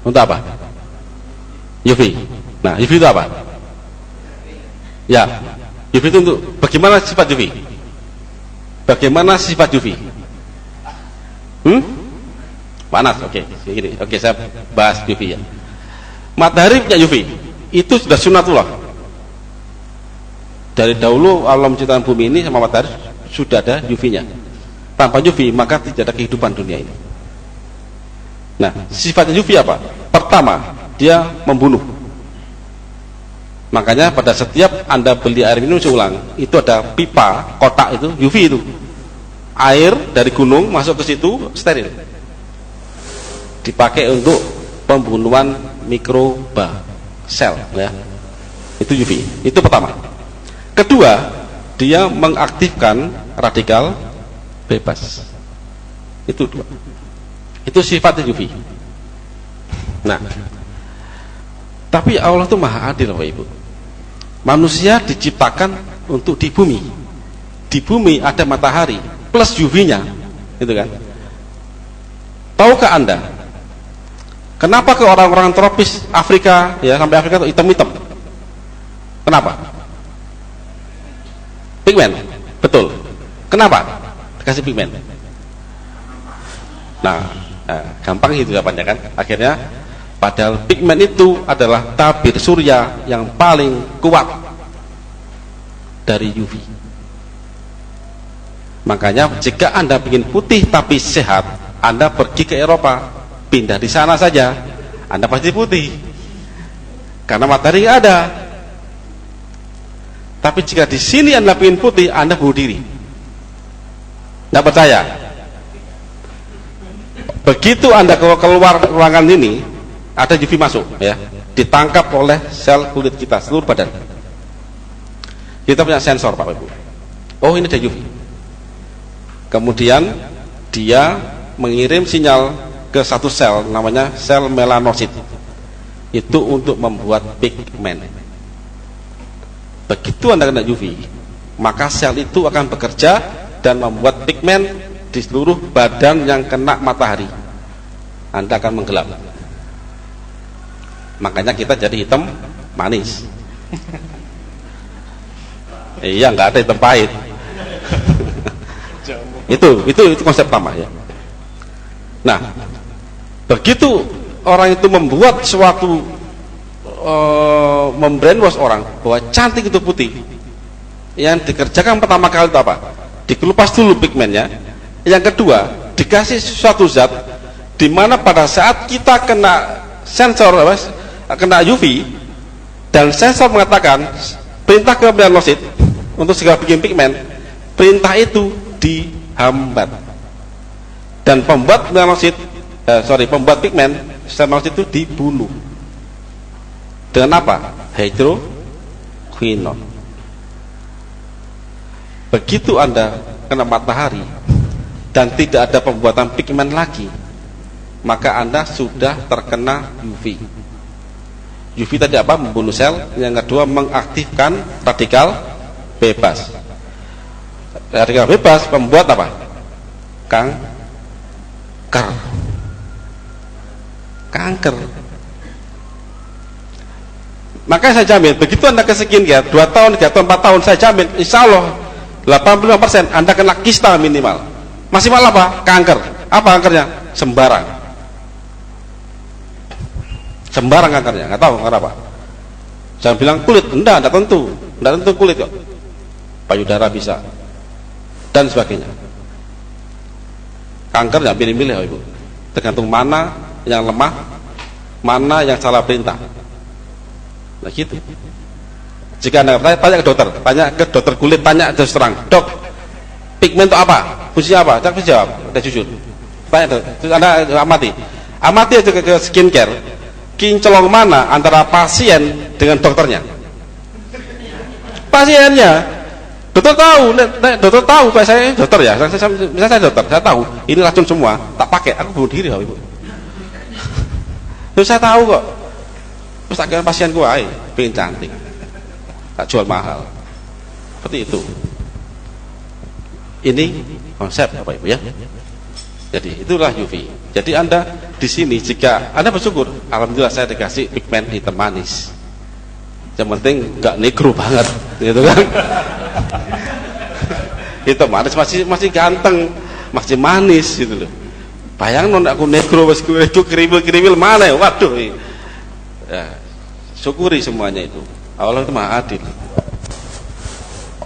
Untuk apa? UV. Nah, UV itu apa? Ya, UV itu untuk bagaimana sifat UV? Bagaimana sifat UV? Panas, oke. Oke, saya bahas UV ya. Matahari punya UV, itu sudah sunatullah. Dari dahulu alam ciptaan bumi ini sama matahari sudah ada UV-nya. Tanpa UV maka tidak ada kehidupan dunia ini. Nah, sifatnya UV apa? Pertama, dia membunuh. Makanya pada setiap Anda beli air minum seulang, itu ada pipa kotak itu UV itu. air dari gunung masuk ke situ steril, dipakai untuk pembunuhan mikroba sel ya. Itu UV, itu pertama. Kedua, dia mengaktifkan radikal bebas. Itu dua. Itu sifatnya UV. Nah, tapi Allah itu maha adil Bapak Ibu. Manusia diciptakan untuk di bumi. Di bumi ada matahari plus UV-nya, gitu kan? Tahukah Anda kenapa ke orang-orang tropis Afrika ya, sampai Afrika itu hitam-hitam? Kenapa? Pigmen. Betul. Kenapa? Dikasih pigmen. Nah, gampang gitu jawabannya kan. Akhirnya padahal pigmen itu adalah tabir surya yang paling kuat dari UV. Makanya jika Anda ingin putih tapi sehat, Anda pergi ke Eropa, pindah di sana saja, Anda pasti putih. Karena matahari nggak ada. Tapi jika di sini Anda ingin putih, Anda bunuh diri. Nggak percaya? Begitu Anda keluar ruangan ini, ada UV masuk, ya, ditangkap oleh sel kulit kita, seluruh badan. Kita punya sensor, Pak Ibu. Oh, ini ada UV. Kemudian dia mengirim sinyal ke satu sel, namanya sel melanosit. Itu untuk membuat pigmen. Begitu Anda kena UV, maka sel itu akan bekerja dan membuat pigmen di seluruh badan yang kena matahari. Anda akan menggelap. Makanya kita jadi hitam manis. Iya, nggak ada hitam pahit. itu konsep pertama ya. Nah, begitu orang itu membuat suatu membrainwash orang bahwa cantik itu putih, yang dikerjakan pertama kali itu apa? Dikelupas dulu pigmennya. Yang kedua, dikasih suatu zat di mana pada saat kita kena sensor kena UV dan sensor mengatakan perintah ke melanosit untuk segera bikin pigmen, perintah itu dihambat dan pembuat pigmen sel melanosit itu dibunuh dengan apa? Hidroquinon. Begitu Anda kena matahari dan tidak ada pembuatan pigmen lagi, maka Anda sudah terkena UV. UV tadi apa? Membunuh sel. Yang kedua, mengaktifkan radikal bebas. Radikal bebas membuat apa? Kanker. Maka saya jamin, begitu Anda ke skincare 2 tahun, 3 tahun, 4 tahun, saya jamin insya Allah 85% Anda kena kista minimal. Maksimal apa? Kanker. Apa kankernya? Sembarang kankernya, nggak tahu kenapa. Jangan bilang kulit, enggak tentu kulit kok. Payudara bisa dan sebagainya. Kanker nggak pilih-pilih Ibu, tergantung mana yang lemah, mana yang salah perintah. Nah gitu. Jika Anda tanya ke dokter kulit, tanya terus terang, dok, pigmen itu apa? Fungsinya apa? Saya jawab, udah jujur. Tanya terus Anda amati aja ke skincare, kinclong mana antara pasien dengan dokternya? Pasiennya, dokter tahu, kayak saya dokter ya, misalnya saya dokter, saya tahu ini racun semua, tak pakai, aku bunuh diri Ibu. Terus saya tahu kok. Terus tak kira pasienku pengen cantik, tak jual mahal. Seperti itu. Ini konsep Bapak Ibu ya. Jadi itulah UV. Jadi Anda di sini jika Anda bersyukur, alhamdulillah saya dikasih pigmen hitam manis. Yang penting nggak negro banget, gitu kan? Hitam manis masih ganteng, masih manis gitu loh. Bayangin aku negro, kriwil mana ya? Waduh. Ya, syukuri semuanya itu. Allah itu maha adil.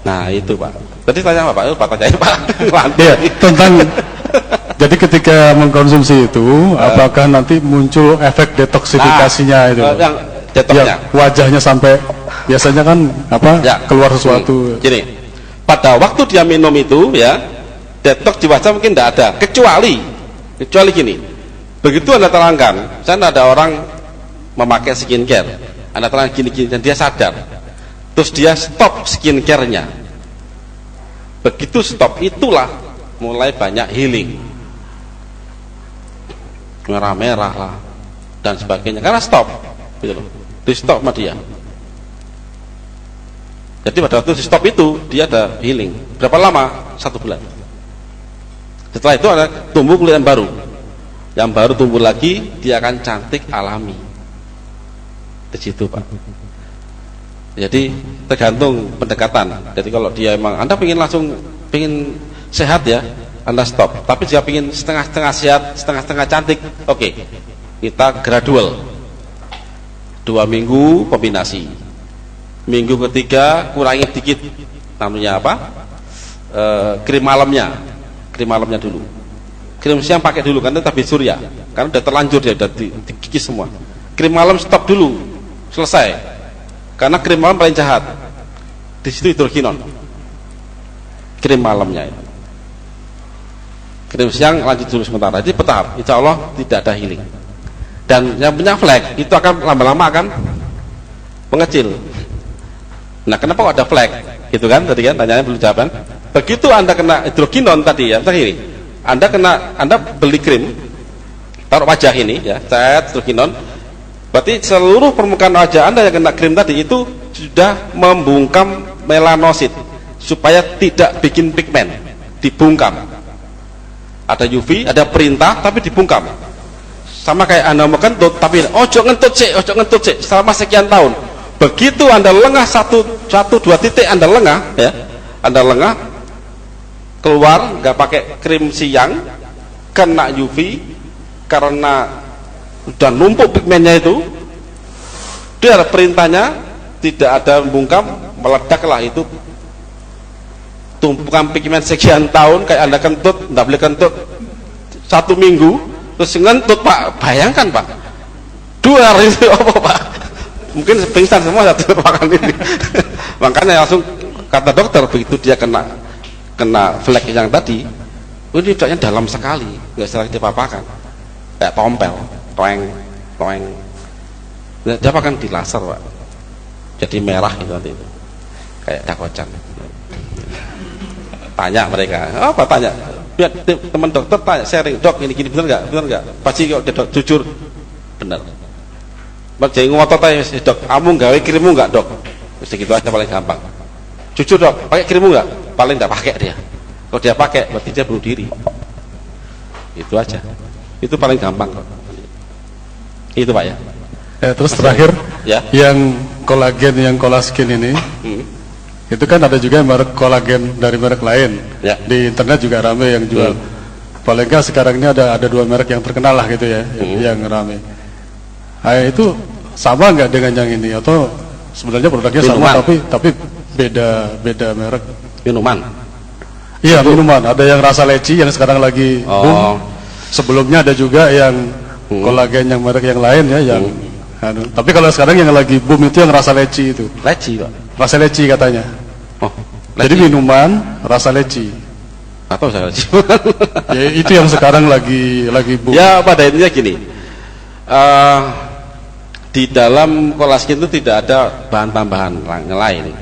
Nah itu Pak. Tadi tanya apa Pak? Tanyain Pak. Ya, tentang jadi ketika mengkonsumsi itu, apakah nanti muncul efek detoksifikasinya itu? Yang detoksnya. Ya, wajahnya sampai biasanya kan keluar sesuatu. Gini, pada waktu dia minum itu ya, detox di wajah mungkin tidak ada, kecuali gini, begitu Anda terangkan, misalnya ada orang memakai skincare, Anda terangkan gini-gini dan dia sadar, terus dia stop skincare-nya, begitu stop itulah mulai banyak healing, merah-merah lah dan sebagainya, karena stop gitu loh, di stop sama dia. Jadi pada waktu di stop itu dia ada healing. Berapa lama? 1 bulan. Setelah itu ada tumbuh kulit yang baru. Yang baru tumbuh lagi, dia akan cantik alami. Di situ, Pak. Jadi tergantung pendekatan. Jadi kalau dia emang Anda pengen sehat ya, Anda stop. Tapi jika pengen setengah-setengah sehat, setengah-setengah cantik, oke. Kita gradual. 2 minggu kombinasi. Minggu ketiga kurangi dikit, namanya apa? Krim malamnya dulu. Krim siang pakai dulu karena tabir surya, karena udah terlanjur dia, udah dikikis semua. Krim malam stop dulu, selesai. Karena krim malam paling jahat. Di situ hidrokinon. Krim malamnya itu. Krim siang lanjut dulu sementara. Jadi bertahap. Insya Allah tidak ada healing. Dan yang punya flek itu akan lama-lama akan mengecil. Nah, kenapa kok ada flek? Gitu kan? Tadi kan tanyanya belum jawaban. Begitu Anda kena hidrokinon tadi ya, ini. Anda beli krim, taruh wajah ini ya, cat hidrokinon. Berarti seluruh permukaan wajah Anda yang kena krim tadi itu sudah membungkam melanosit supaya tidak bikin pigmen, dibungkam. Ada UV, ada perintah tapi dibungkam. Sama kayak Anda mau kentut tapi ojo ngentut sih selama sekian tahun. Begitu Anda lengah satu dua titik Anda lengah ya, Anda lengah keluar nggak pakai krim siang, kena UV karena udah numpuk pigmennya itu, dia ada perintahnya, tidak ada bungkam, meledaklah itu tumpukan pigmen sekian tahun. Kayak Anda kentut, nggak boleh kentut 1 minggu terus ngentut, Pak, bayangkan Pak, 2 hari itu apa Pak, mungkin pingsan semua satu makan ini. Makanya langsung kata dokter, begitu dia kena flek yang tadi, ini tidaknya dalam sekali, nggak salah dipapakan, kayak tompel, toeng. Dia akan di laser Pak, jadi merah gitu nanti itu, kayak dakocan. Tanya mereka, apa tanya? Biar teman dokter tanya, sharing, dok ini gini bener nggak? Pasti kalau dia jujur bener. Jadi ngotot aja, dok, kamu gawe kirimu nggak dok? Segitu aja paling gampang. Jujur dok, pakai kirimu nggak? Paling nggak pakai dia. Kalau dia pakai, berarti dia bunuh diri. Itu aja. Itu paling gampang kok. Itu Pak ya. Terus terakhir, ya, yang kolagen, yang kolaskin ini, itu kan ada juga merek kolagen dari merek lain. Ya. Di internet juga rame yang jual. Paling nggak sekarang ini ada 2 merek yang terkenal lah gitu ya, yang rame. Nah, itu sama nggak dengan yang ini, atau sebenarnya produknya minuman sama tapi beda merek? Minuman. Iya, minuman. Ada yang rasa leci yang sekarang lagi boom. Sebelumnya ada juga yang kolagen yang merek yang lain ya, yang tapi kalau sekarang yang lagi boom itu yang rasa leci itu. Leci Pak. Rasa leci katanya. Leci. Jadi minuman rasa leci. Atau saya leci. Ya, itu yang sekarang lagi boom. Ya, pada intinya gini. Di dalam kolaskin itu tidak ada bahan tambahan lain.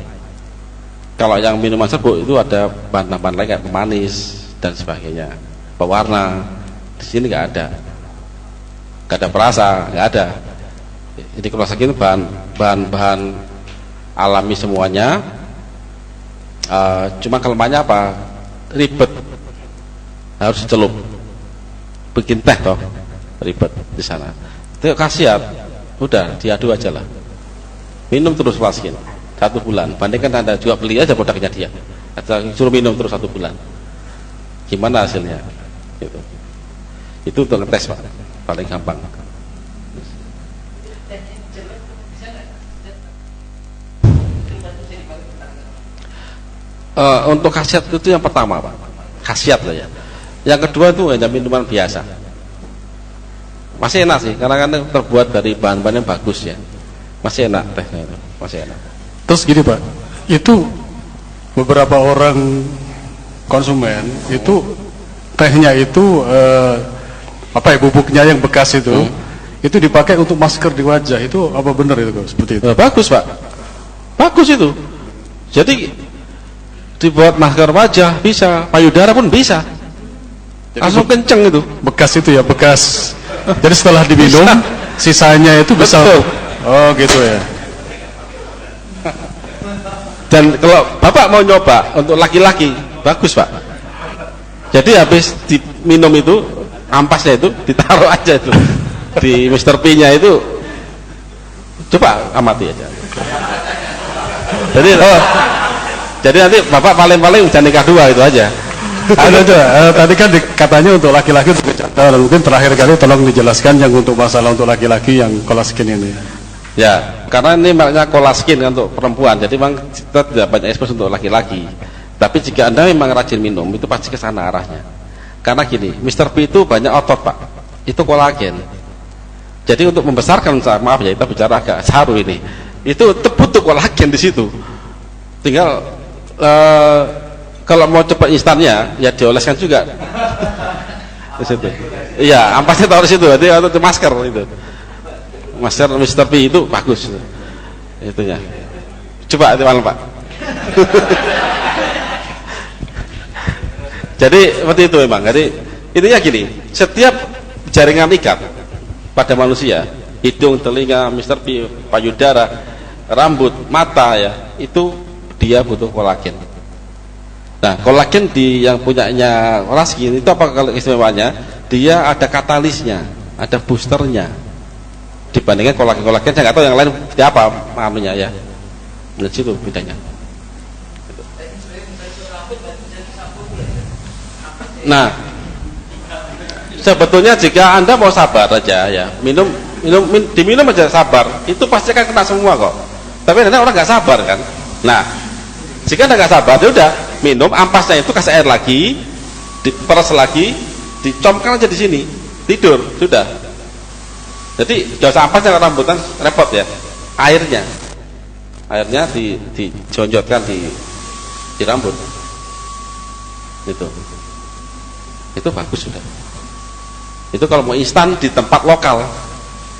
Kalau yang minuman serbuk itu ada bahan tambahan lain kayak pemanis dan sebagainya, pewarna. Di sini nggak ada perasa, nggak ada. Jadi kolaskin itu bahan alami semuanya. Cuma kelemahannya apa? Ribet, harus dicelup, bikin teh toh, ribet di sana. Itu khasiat, udah diadu aja lah, minum terus kolaskin 1 bulan. Bandingkan Anda juga beli aja produknya dia, atau suruh minum terus 1 bulan, gimana hasilnya? Itu untuk ngetes Pak, paling gampang. Untuk khasiat itu yang pertama Pak, khasiat lah ya. Yang kedua itu hanya minuman biasa, masih enak sih karena kan terbuat dari bahan-bahan yang bagus ya, masih enak tehnya itu, masih enak. Terus gini Pak, itu beberapa orang konsumen itu tehnya itu bubuknya yang bekas itu dipakai untuk masker di wajah, itu apa benar itu kok seperti itu? Bagus Pak, bagus itu. Jadi dibuat masker wajah bisa, payudara pun bisa. Langsung kenceng itu. Bekas itu ya, bekas. Jadi setelah diminum sisanya itu bisa. Oh gitu ya. Dan kalau Bapak mau nyoba untuk laki-laki, bagus Pak. Jadi habis diminum itu, ampasnya itu ditaruh aja itu di Mr. P-nya itu, coba amati aja. Jadi nanti Bapak paling-paling bisa nikah 2 itu aja. Tadi kan katanya untuk laki-laki untuk kecantikan, mungkin terakhir kali tolong dijelaskan yang untuk masalah untuk laki-laki yang kolaskin ini. Ya, karena ini makanya kolaskin untuk perempuan, jadi memang kita tidak banyak ekspos untuk laki-laki. Tapi jika Anda memang rajin minum, itu pasti ke sana arahnya. Karena gini, Mr. P itu banyak otot Pak, itu kolagen. Jadi untuk membesarkan, maaf ya kita bicara agak saru ini, itu butuh kolagen di situ. Tinggal kalau mau cepat instannya, ya dioleskan juga di situ. Iya, ampasnya taruh di situ, jadi untuk masker itu. Masker Mr. P itu bagus itunya. Coba itu malam Pak. Jadi seperti itu memang. Jadi intinya gini, setiap jaringan ikat pada manusia, hidung, telinga, Mr. P, payudara, rambut, mata ya, itu dia butuh kolagen. Nah, kolagen yang punyanya kolaskin itu apa kalau istimewanya? Dia ada katalisnya, ada boosternya. Dibandingkan kolagen saya nggak tahu yang lain seperti apa anunya ya. Menurut situ bedanya. Nah, sebetulnya jika Anda mau sabar aja ya, diminum aja sabar, itu pasti akan kena semua kok. Tapi kadang orang nggak sabar kan. Nah, jika Anda nggak sabar, ya udah minum, ampasnya itu kasih air lagi, diperes lagi, dicomkan aja di sini, tidur, sudah. Jadi dosa ampasnya rambutan repot ya. Airnya dijonjotkan di rambut. Itu bagus sudah. Itu kalau mau instan di tempat lokal.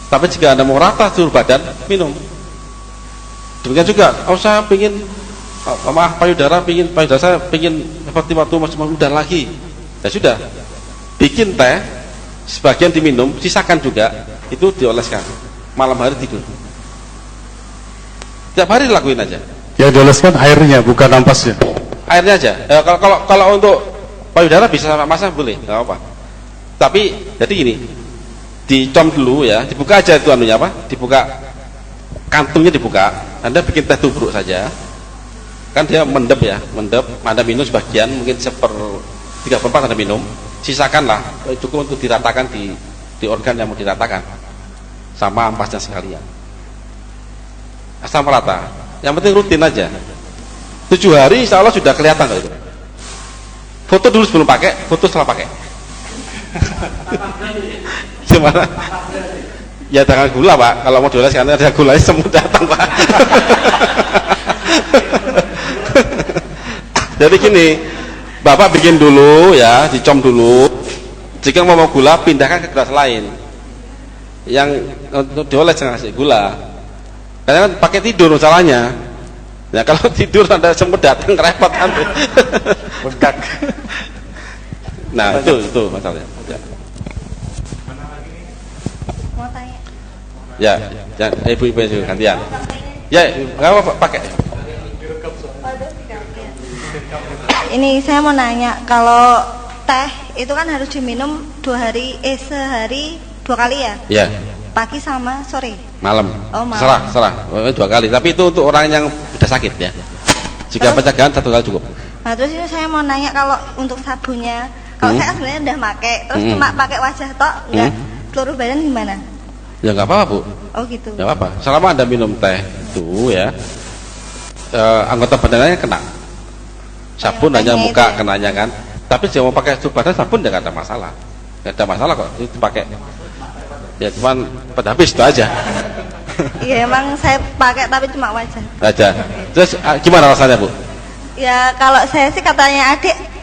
Tapi jika Anda mau rata seluruh badan, minum. Demikian juga, saya pingin payudara saya pingin seperti waktu masih muda lagi. Ya sudah, bikin teh, sebagian diminum, sisakan juga, itu dioleskan. Malam hari tidur. Tiap hari lakuin aja. Yang dioleskan airnya, bukan ampasnya. Airnya aja. Kalau untuk payudara bisa sama masa boleh, nggak apa. Tapi jadi gini, dicom dulu ya, dibuka aja itu anunya apa? Dibuka kantungnya dibuka. Anda bikin teh tubruk saja. Kan dia mendep ya, Anda minum sebagian, mungkin 3/4 Anda minum, sisakanlah, cukup untuk diratakan di organ yang mau diratakan, sama ampasnya sekalian, asal merata. Yang penting rutin aja. 7 hari insya Allah sudah kelihatan kalau itu. Foto dulu sebelum pakai, foto setelah pakai. Gimana? Ya jangan gula Pak, kalau mau dioles karena ada gulanya semua datang Pak. Jadi gini, Bapak bikin dulu ya, dicom dulu. Jika mau gula, pindahkan ke gelas lain. Yang untuk dioles jangan kasih gula. Karena kan pakai tidur masalahnya. Ya kalau tidur ada semut datang repot kan. Bengkak. Nah, itu masalahnya. Ya. Mau tanya. Ya, ibu-ibu juga gantian. Ya, enggak apa-apa pakai. Ini saya mau nanya, kalau teh itu kan harus diminum sehari 2 kali ya? Iya. Pagi sama sore. Malam. Oh, malam. Serah. 2 kali. Tapi itu untuk orang yang sudah sakit ya. Jika pencegahan 1 kali cukup. Nah, terus ini saya mau nanya kalau untuk sabunnya, kalau saya kan sebenarnya udah pakai, terus cuma pakai wajah tok, enggak seluruh badan gimana? Ya nggak apa-apa Bu. Oh gitu. Nggak apa-apa. Selama Anda minum teh itu ya, anggota badannya kena. Sabun hanya muka ya? Kenanya kan. Tapi jika mau pakai seluruh badan sabun nggak ada masalah. Nggak ada masalah kok. Itu pakai. Ya cuman pada habis itu aja. Iya emang saya pakai tapi cuma wajah. Aja. Terus gimana rasanya Bu? Ya kalau saya sih katanya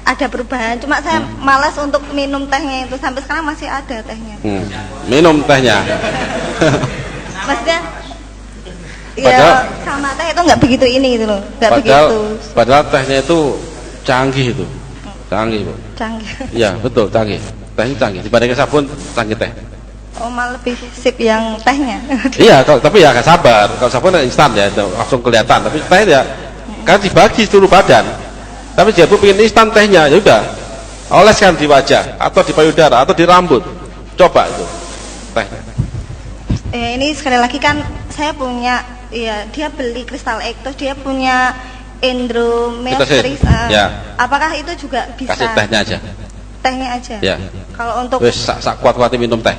ada perubahan. Cuma saya malas untuk minum tehnya itu, sampai sekarang masih ada tehnya. Minum tehnya. Maksudnya padahal, ya sama teh itu nggak begitu ini gitu loh, nggak begitu. Padahal tehnya itu canggih itu, canggih Bu. Canggih. Iya betul canggih. Tehnya canggih. Dibandingkan sabun canggih teh. Oh malah lebih sip yang tehnya. Iya, tapi ya agak sabar. Kalau sabun instan ya, langsung kelihatan. Tapi teh ya, kan dibagi seluruh badan. Tapi dia pengen instan tehnya, ya udah, oleskan di wajah, atau di payudara, atau di rambut. Coba itu teh. Ini sekali lagi kan saya punya, ya dia beli Crystal Egg, terus dia punya Endometriosis. Ya. Apakah itu juga bisa? Kasih tehnya aja. Tehnya aja. Ya. Kalau untuk wes sak kuat-kuatnya minum teh.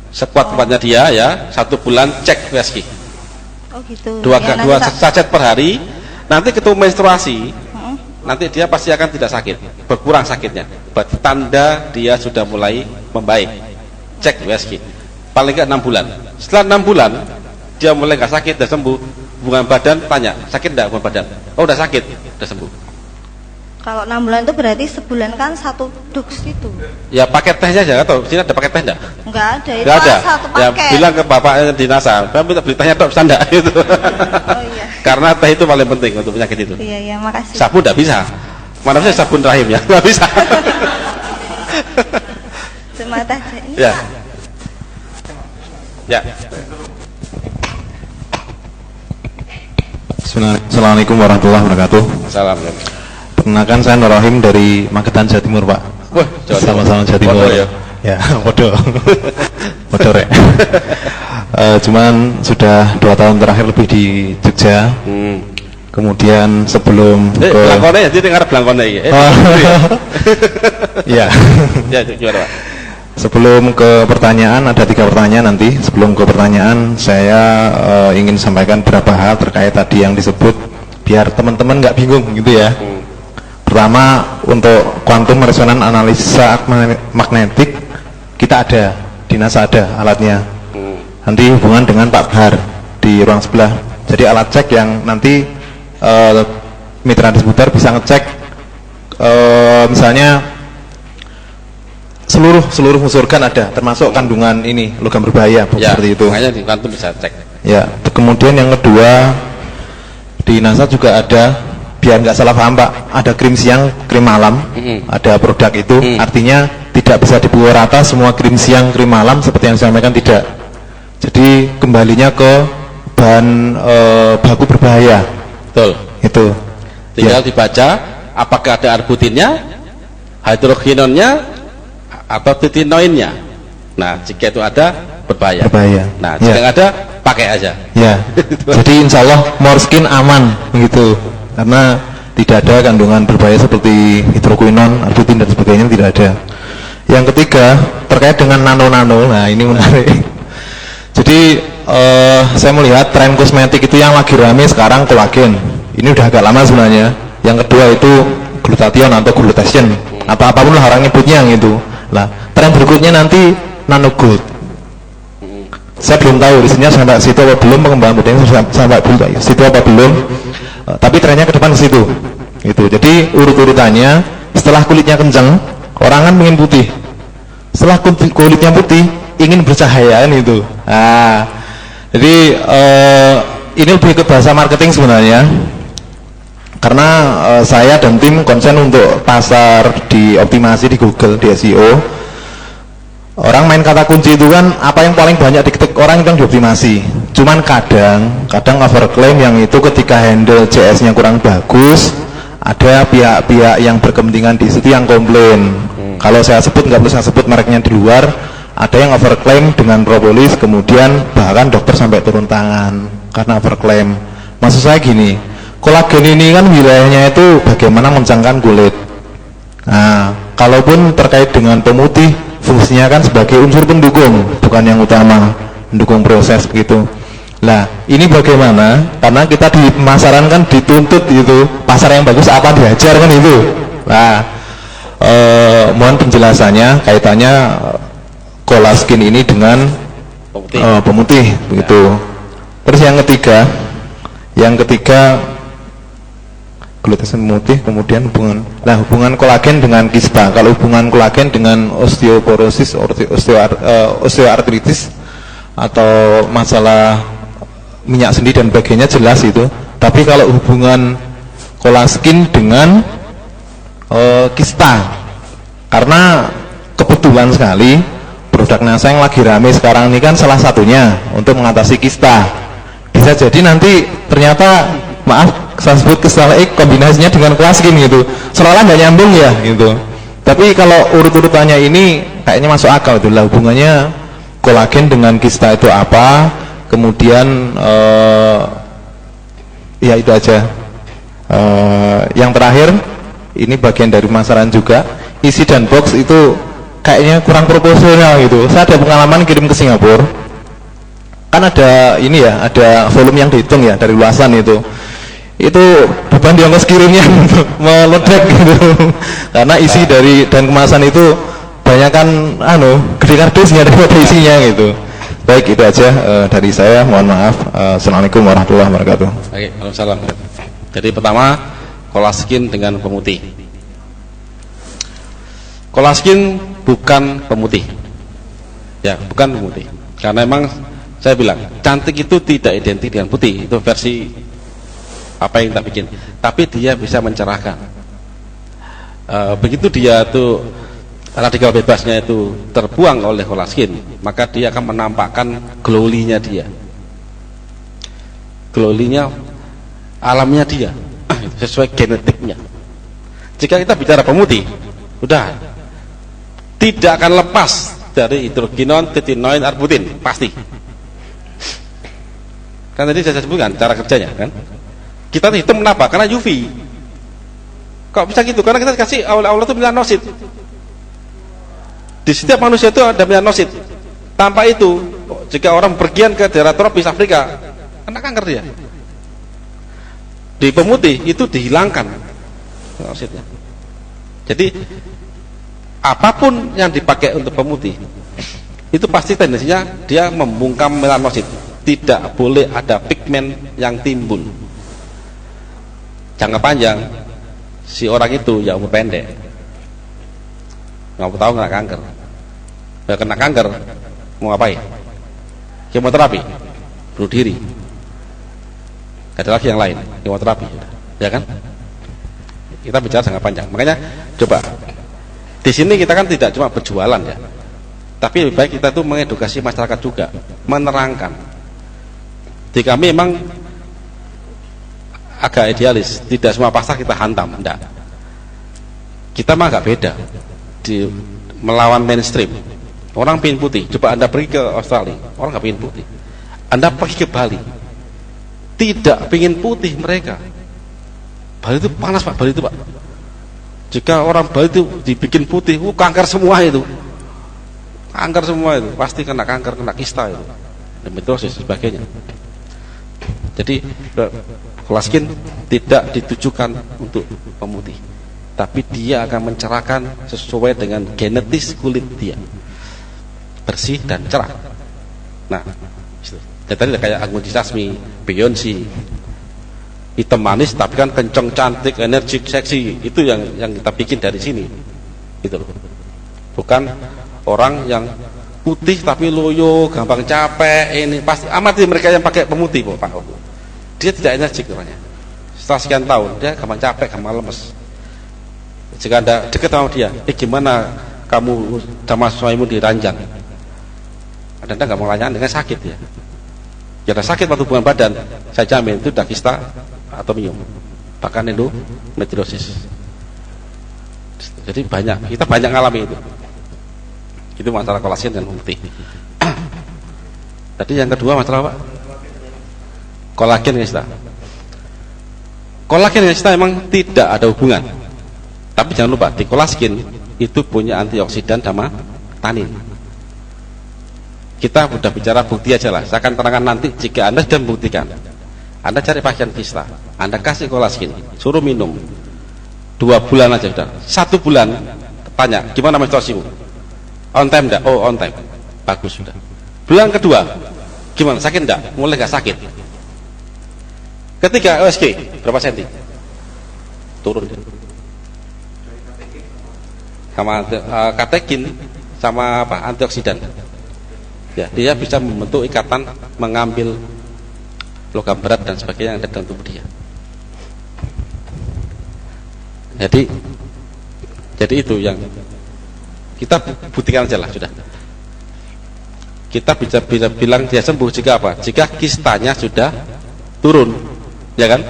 Sekuat-kuatnya dia ya, 1 bulan cek USG. Oh gitu. Dua sachet per hari. Nanti ketemu menstruasi, nanti dia pasti akan tidak sakit, berkurang sakitnya. Tanda dia sudah mulai membaik. Cek USG. Paling nggak 6 bulan. Setelah 6 bulan dia mulai nggak sakit, sudah sembuh. Hubungan badan tanya, sakit enggak hubungan badan? Oh udah sakit, udah sembuh. Kalau 6 bulan itu berarti sebulan kan 1 doks itu. Ya paket tehnya aja, atau sini ada paket teh enggak? Enggak ada, itu enggak ada. Satu Ya paket. bilang ke bapaknya di NASA, "Bapak minta beli tehnya dok, bisa enggak?" Gitu. Oh iya. Karena teh itu paling penting untuk penyakit itu. Iya, makasih. Sabun enggak bisa. Mana bisa sabun rahim ya? Enggak bisa. Cuma teh ini. Ya. Ya. Assalamualaikum warahmatullahi wabarakatuh. Assalamualaikum. Perkenalkan saya Nur Rahim dari Magetan, Jawa Timur, Pak. Wah, sama-sama Jawa Timur. Ya. Ya, bodoh. Bodoh, Rek. Cuman sudah 2 tahun terakhir lebih di Jogja. Kemudian sebelum ke belangkone ya, dia ngarep belangkone iki. Iya. Ya, gimana, Pak? Sebelum ke pertanyaan, ada 3 pertanyaan nanti. Sebelum ke pertanyaan, saya ingin sampaikan beberapa hal terkait tadi yang disebut, biar teman-teman nggak bingung gitu ya. Pertama, untuk quantum resonance analisa magnetik kita ada, di NASA ada alatnya. Nanti hubungan dengan Pak Bahar di ruang sebelah. Jadi alat cek yang nanti mitra distributor bisa ngecek misalnya seluruh unsur kan ada, termasuk kandungan ini logam berbahaya ya, seperti itu. Makanya di quantum bisa cek. Ya, kemudian yang kedua, di NASA juga ada, biar nggak salah paham Pak, ada krim siang, krim malam, ada produk itu, artinya tidak bisa dipukul rata semua krim siang, krim malam seperti yang disampaikan, tidak. Jadi kembalinya ke bahan baku berbahaya. Betul. Itu. Tinggal dibaca apakah ada arbutinnya, hidrogenonnya, atau titinoinnya. Nah, jika itu ada, berbahaya. Nah, jika nggak ada, pakai aja. Ya. Jadi insya Allah Morskin aman gitu. Karena tidak ada kandungan berbahaya seperti hidroquinon, arbutin dan sebagainya, tidak ada. Yang ketiga, terkait dengan nano-nano. Nah, ini menarik. Jadi saya melihat tren kosmetik itu yang lagi rame sekarang kolagen. Ini udah agak lama sebenarnya. Yang kedua itu glutathione atau glutation, atau apapun lah orang nyebutnya gitu. Nah, tren berikutnya nanti nano gold. Saya belum tahu risetnya sampai situ apa belum, pengembangan budaya sampai situ apa belum. Tapi trennya ke depan ke situ. Gitu. Jadi urut-urutannya, setelah kulitnya kencang, orang kan ingin putih. Setelah kulitnya putih, ingin bercahaya kan itu. Nah, jadi ini lebih ke bahasa marketing sebenarnya. Karena saya dan tim konsen untuk pasar dioptimasi di Google, di SEO. Orang main kata kunci itu kan apa yang paling banyak diketik orang itu yang dioptimasi. Cuman kadang overclaim yang itu ketika handle CS-nya kurang bagus, ada pihak-pihak yang berkepentingan di situ yang komplain. Kalau saya sebut, nggak perlu saya sebut mereknya di luar, ada yang overclaim dengan propolis, kemudian bahkan dokter sampai turun tangan karena overclaim. Maksud saya gini, kolagen ini kan wilayahnya itu bagaimana mengencangkan kulit. Nah, kalaupun terkait dengan pemutih, fungsinya kan sebagai unsur pendukung, bukan yang utama, mendukung proses begitu. Nah, ini bagaimana? Karena kita di pemasaran kan dituntut gitu, pasar yang bagus apa dihajar kan itu. Nah, mohon penjelasannya kaitannya collagen ini dengan pemutih begitu. Terus yang ketiga glutesin pemutih, kemudian hubungan kolagen dengan kista. Kalau hubungan kolagen dengan osteoporosis, osteoartritis atau masalah minyak sendi dan sebagainya jelas itu. Tapi kalau hubungan kolaskin dengan kista, karena kebetulan sekali produk NASA yang lagi rame sekarang ini kan salah satunya untuk mengatasi kista. Bisa jadi nanti ternyata, maaf saya sebut Cristal X kombinasinya dengan kolaskin gitu, seolah nggak nyambung ya gitu. Tapi kalau urut-urutannya ini kayaknya masuk akal itu lah, hubungannya kolagen dengan kista itu apa, kemudian ya itu aja. Yang terakhir ini bagian dari pemasaran juga, isi dan box itu kayaknya kurang proporsional gitu. Saya ada pengalaman kirim ke Singapura, kan ada ini ya, ada volume yang dihitung ya dari luasan itu beban di ongkos kirimnya meledak gitu, karena isi dari dan kemasan itu banyak kan gede kardusnya daripada isinya gitu. Baik, itu aja dari saya, mohon maaf. Assalamualaikum warahmatullahi wabarakatuh. Oke, waalaikumsalam. Jadi pertama, kolaskin dengan pemutih. Kolaskin bukan pemutih, ya, bukan pemutih. Karena memang saya bilang cantik itu tidak identik dengan putih, itu versi apa yang kita bikin. Tapi dia bisa mencerahkan. Begitu dia tuh radikal bebasnya itu terbuang oleh kolaskin, maka dia akan menampakkan glowly-nya dia, glowly-nya alamnya dia, sesuai genetiknya. Jika kita bicara pemutih, udah tidak akan lepas dari hidrokinon, tretinoin, arbutin, pasti. Kan tadi saya sebutkan cara kerjanya kan. Kita hitam kenapa? Karena UV. Kok bisa gitu? Karena kita kasih Allah itu melanosit. Di setiap manusia itu ada melanosit. Tanpa itu, jika orang pergian ke daerah tropis Afrika, kena kanker dia. Di pemutih itu dihilangkan melanositnya. Jadi apapun yang dipakai untuk pemutih itu pasti tendensinya dia membungkam melanosit. Tidak boleh ada pigmen yang timbul. Jangka panjang si orang itu ya umur pendek, nggak tahu kena kanker. Ya, kena kanker mau ngapain? Kemoterapi, bunuh diri. Ada lagi yang lain, kemoterapi, ya kan? Kita bicara jangka panjang. Makanya coba di sini kita kan tidak cuma berjualan ya, tapi lebih baik kita tuh mengedukasi masyarakat juga, menerangkan. Di kami memang agak idealis, tidak semua pasar kita hantam, enggak. Kita mah agak beda di melawan mainstream. Orang pingin putih, coba Anda pergi ke Australia, orang nggak pingin putih. Anda pergi ke Bali, tidak pingin putih mereka. Bali itu panas Pak, Bali itu Pak. Jika orang Bali itu dibikin putih, kanker semua itu. Kanker semua itu, pasti kena kanker, kena kista itu. Endometriosis dan sebagainya. Jadi kolaskin tidak ditujukan untuk pemutih, tapi dia akan mencerahkan sesuai dengan genetis kulit dia, bersih dan cerah. Nah, tadi kayak Anggun Sasmi, Beyonce, hitam manis tapi kan kenceng, cantik, energik, seksi. Itu yang kita bikin dari sini, gitu loh. Bukan orang yang putih tapi loyo, gampang capek. Ini pasti amati mereka yang pakai pemutih, Pak. Dia tidak energik orangnya. Setelah sekian tahun dia gampang capek, gampang lemes. Jika Anda dekat sama dia, gimana kamu sama suamimu diranjang? Anda nggak mau tanya dengan sakit ya. Jika sakit pada hubungan badan, saya jamin itu kista atau miom, bahkan endometriosis. Jadi kita banyak ngalami itu. Itu masalah kolagen dan pemutih. Tadi yang kedua masalah apa? Kolagen kista. Kolagen kista memang tidak ada hubungan. Tapi jangan lupa di kolaskin itu punya antioksidan sama tanin. Kita sudah bicara bukti aja lah. Saya akan terangkan nanti jika Anda sudah membuktikan. Anda cari pasien kista, Anda kasih kolaskin, suruh minum 2 bulan aja sudah. 1 bulan tanya, gimana menstruasimu? On time enggak? Oh, on time. Bagus sudah. Bulan kedua, gimana? Sakit enggak? Mulai enggak sakit. Ketiga, OSG berapa senti? turun. Sama katekin sama antioksidan. Ya, dia bisa membentuk ikatan, mengambil logam berat dan sebagainya yang ada dalam tubuh dia. Jadi itu yang kita buktikan aja lah sudah. Kita bisa bilang dia sembuh jika apa? Jika kistanya sudah turun, ya kan?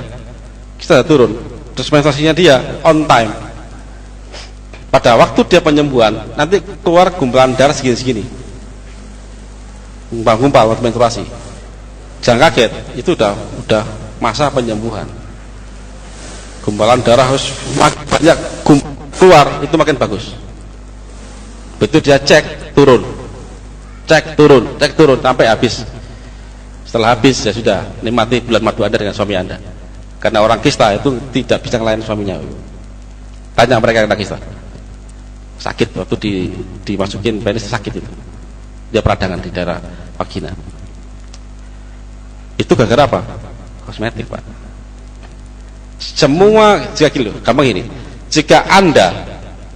Kista sudah turun, terus menstruasinya dia on time. Pada waktu dia penyembuhan, nanti keluar gumpalan darah segini-segini, gumpal waktu menstruasi. Jangan kaget, itu udah masa penyembuhan. Gumpalan darah harus banyak keluar, itu makin bagus. Betul dia cek turun sampai habis. Setelah habis ya sudah, nikmati bulan madu Anda dengan suami Anda. Karena orang kista itu tidak bisa melayani suaminya. Tanya mereka yang kista. Sakit waktu dimasukin penis, sakit itu. Dia peradangan di daerah vagina. Itu gara-gara apa? Kosmetik, Pak. Semua jika kilo, gampang ini. Jika Anda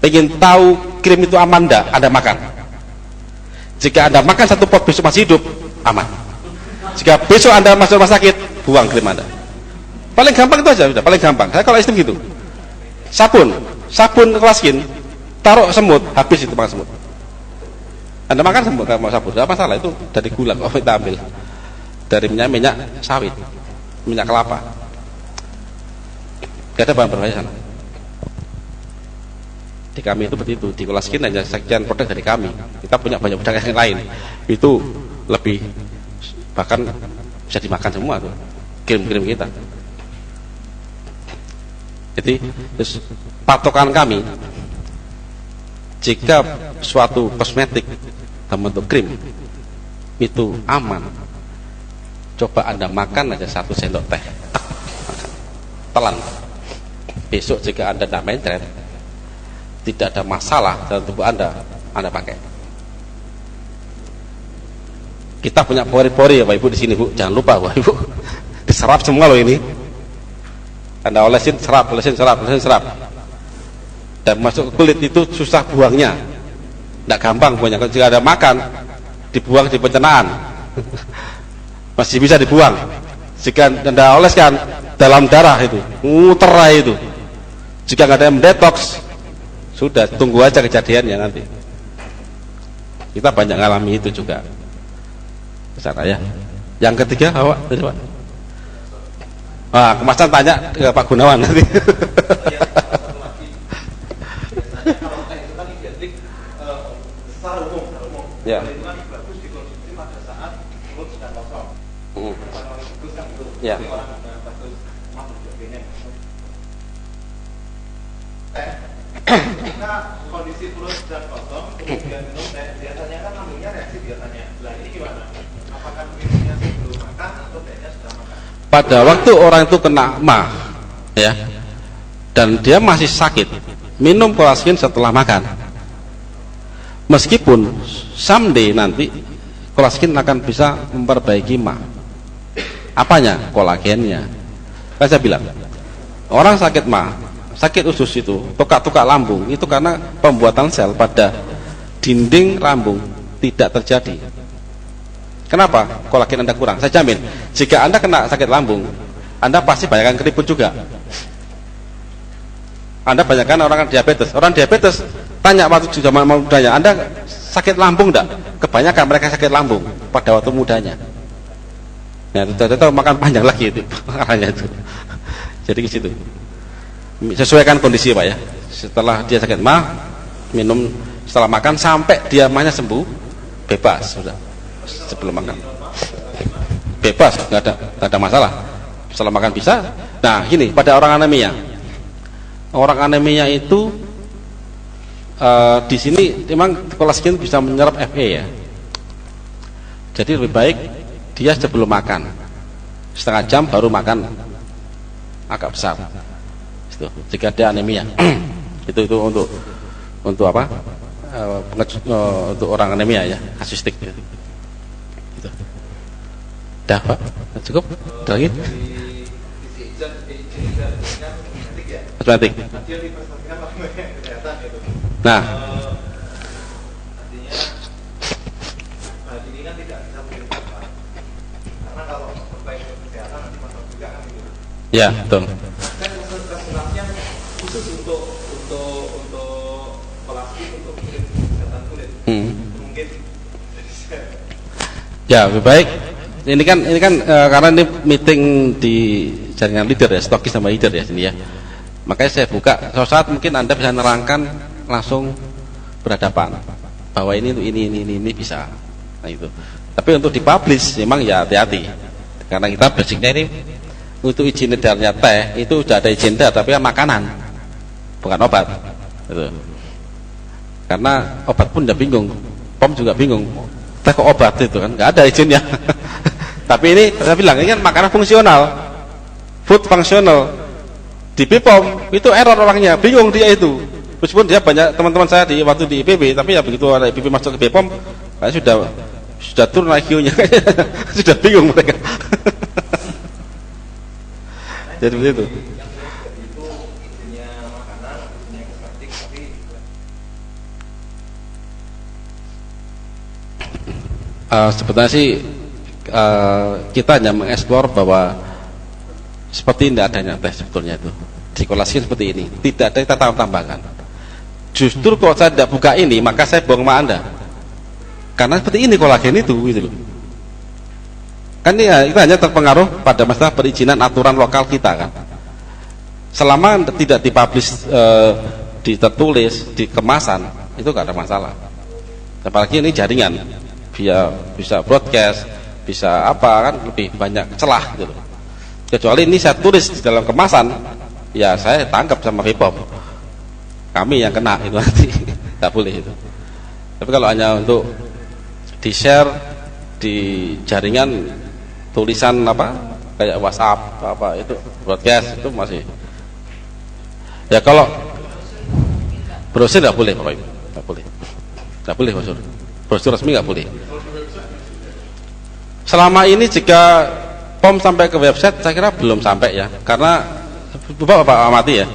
ingin tahu krim itu aman enggak, Anda makan. Jika Anda makan satu pot besok masih hidup, aman. Jika besok Anda masuk rumah sakit, buang krim Anda. Paling gampang itu aja, udah paling gampang. Saya kalau sistem gitu. Sabun Kolaskin, taruh semut, habis itu makan semut. Anda makan semut, kalau mau sabun, tidak masalah, itu dari gula kok kita ambil. Dari minyak sawit, minyak kelapa. Tidak ada bahan berbahaya sana. Di kami itu seperti itu, di Kolaskin hanya sekian produk dari kami. Kita punya banyak produk yang lain. Itu lebih, bahkan bisa dimakan semua tuh, krim-krim kita. Jadi patokan kami, jika suatu kosmetik dalam bentuk krim itu aman, coba Anda makan aja 1 sendok teh, telan. Besok jika Anda tidak mencret, tidak ada masalah dalam tubuh Anda pakai. Kita punya pori-pori ya Pak Ibu di sini Bu, jangan lupa Pak Ibu, diserap semua loh ini. Anda olesin serap, dan masuk ke kulit itu susah buangnya, tidak gampang buangnya. Kalau jika ada makan, dibuang di pencernaan, masih bisa dibuang. Jika Anda oleskan dalam darah itu, muter itu. Jika nggak ada yang mendetoks, sudah tunggu aja kejadiannya nanti. Kita banyak ngalami itu juga. Kesana ya. Yang ketiga, awak tadi Pak. Kemasan tanya ke Pak Gunawan nanti. Ya. Ya. Ketika kondisi perut sedang kosong, kemudian minum teh, biasanya kan lambungnya reaksi biasanya. Nah ini gimana? Apakah minumnya sebelum makan atau tehnya sudah makan? Pada waktu orang itu kena MA, ya, dan dia masih sakit, minum Kolaskin setelah makan. Meskipun someday nanti Kolaskin akan bisa memperbaiki MA. Apanya? Kolagennya. Saya bilang, orang sakit MA, sakit usus itu, tukak-tukak lambung, itu karena pembuatan sel pada dinding lambung tidak terjadi. Kenapa? Kolagen Anda kurang. Saya jamin, jika Anda kena sakit lambung, Anda pasti banyakkan keriput juga. Anda banyakkan orang diabetes. Orang diabetes tanya waktu zaman mudanya, Anda sakit lambung enggak? Kebanyakan mereka sakit lambung pada waktu mudanya. Nah, itu makan panjang lagi itu arahnya itu. Jadi ke situ. Sesuaikan kondisi Pak ya. Setelah dia sakit MA, minum setelah makan sampai dia MA-nya sembuh, bebas sudah. Sebelum makan bebas, nggak ada masalah. Setelah makan bisa. Nah gini, pada orang anemia itu di sini memang Kolaskin bisa menyerap Fe ya. Jadi lebih baik dia sebelum makan setengah jam baru makan agak besar. Itu jika dia anemia. itu untuk apa? Untuk orang anemia ya, kasustik. Dah Pak, cukup? Lagi? kosmetik. Hasil diprestasikan oleh kesehatan gitu. Nah, Artinya bahan ini kan tidak bisa berubah. Karena kalau perbaiki kesehatan nanti masalah juga kan gitu. ya betul. Kan resultnya khusus untuk plastik untuk kulit, kesehatan kulit. Mungkin Ya, lebih baik. Ini kan karena ini meeting di jaringan leader ya, stokis sama leader ya sini ya. Makanya saya buka. Suatu saat mungkin Anda bisa nerangkan langsung berhadapan bahwa ini bisa. Nah itu. Tapi untuk dipublish memang ya hati-hati. Karena kita basicnya ini untuk izin edarnya teh itu sudah ada izin edar tapi kan makanan, bukan obat. Gitu. Karena obat pun udah bingung, POM juga bingung. Teh kok obat itu kan nggak ada izinnya. Tapi ini saya bilang ini kan makanan fungsional, food functional. Di BPOM itu error orangnya, bingung dia itu. Meskipun dia banyak teman-teman saya di waktu di IPB, tapi ya begitu ada IPB masuk ke BPOM, saya sudah turun IQ-nya, sudah bingung mereka. Jadi begitu. itu isinya makanan, isinya kosmetik, tapi Sebetulnya sih kita hanya mengeksplor bahwa seperti tidak adanya teh sebetulnya itu dikolasikan seperti ini, tidak ada kita tambahkan. Justru kalau saya tidak buka ini maka saya bohong sama Anda, karena seperti ini kolagen itu gitu loh. Kan ya kita hanya terpengaruh pada masalah perizinan aturan lokal kita kan. Selama tidak dipublish, ditertulis di kemasan itu nggak ada masalah. Apalagi ini jaringan, bisa broadcast, bisa apa kan lebih banyak celah gitu. Kecuali ini saya tulis di dalam kemasan, ya saya tangkap sama BPOM. Kami yang kena itu nanti, nggak boleh itu. Tapi kalau hanya untuk di share di jaringan tulisan apa kayak WhatsApp apa itu broadcast itu masih. Ya kalau brosur nggak boleh Bapak Ibu, nggak boleh brosur. Brosur resmi nggak boleh. Selama ini jika POM sampai ke website saya kira belum sampai ya, karena Bapak amati ya.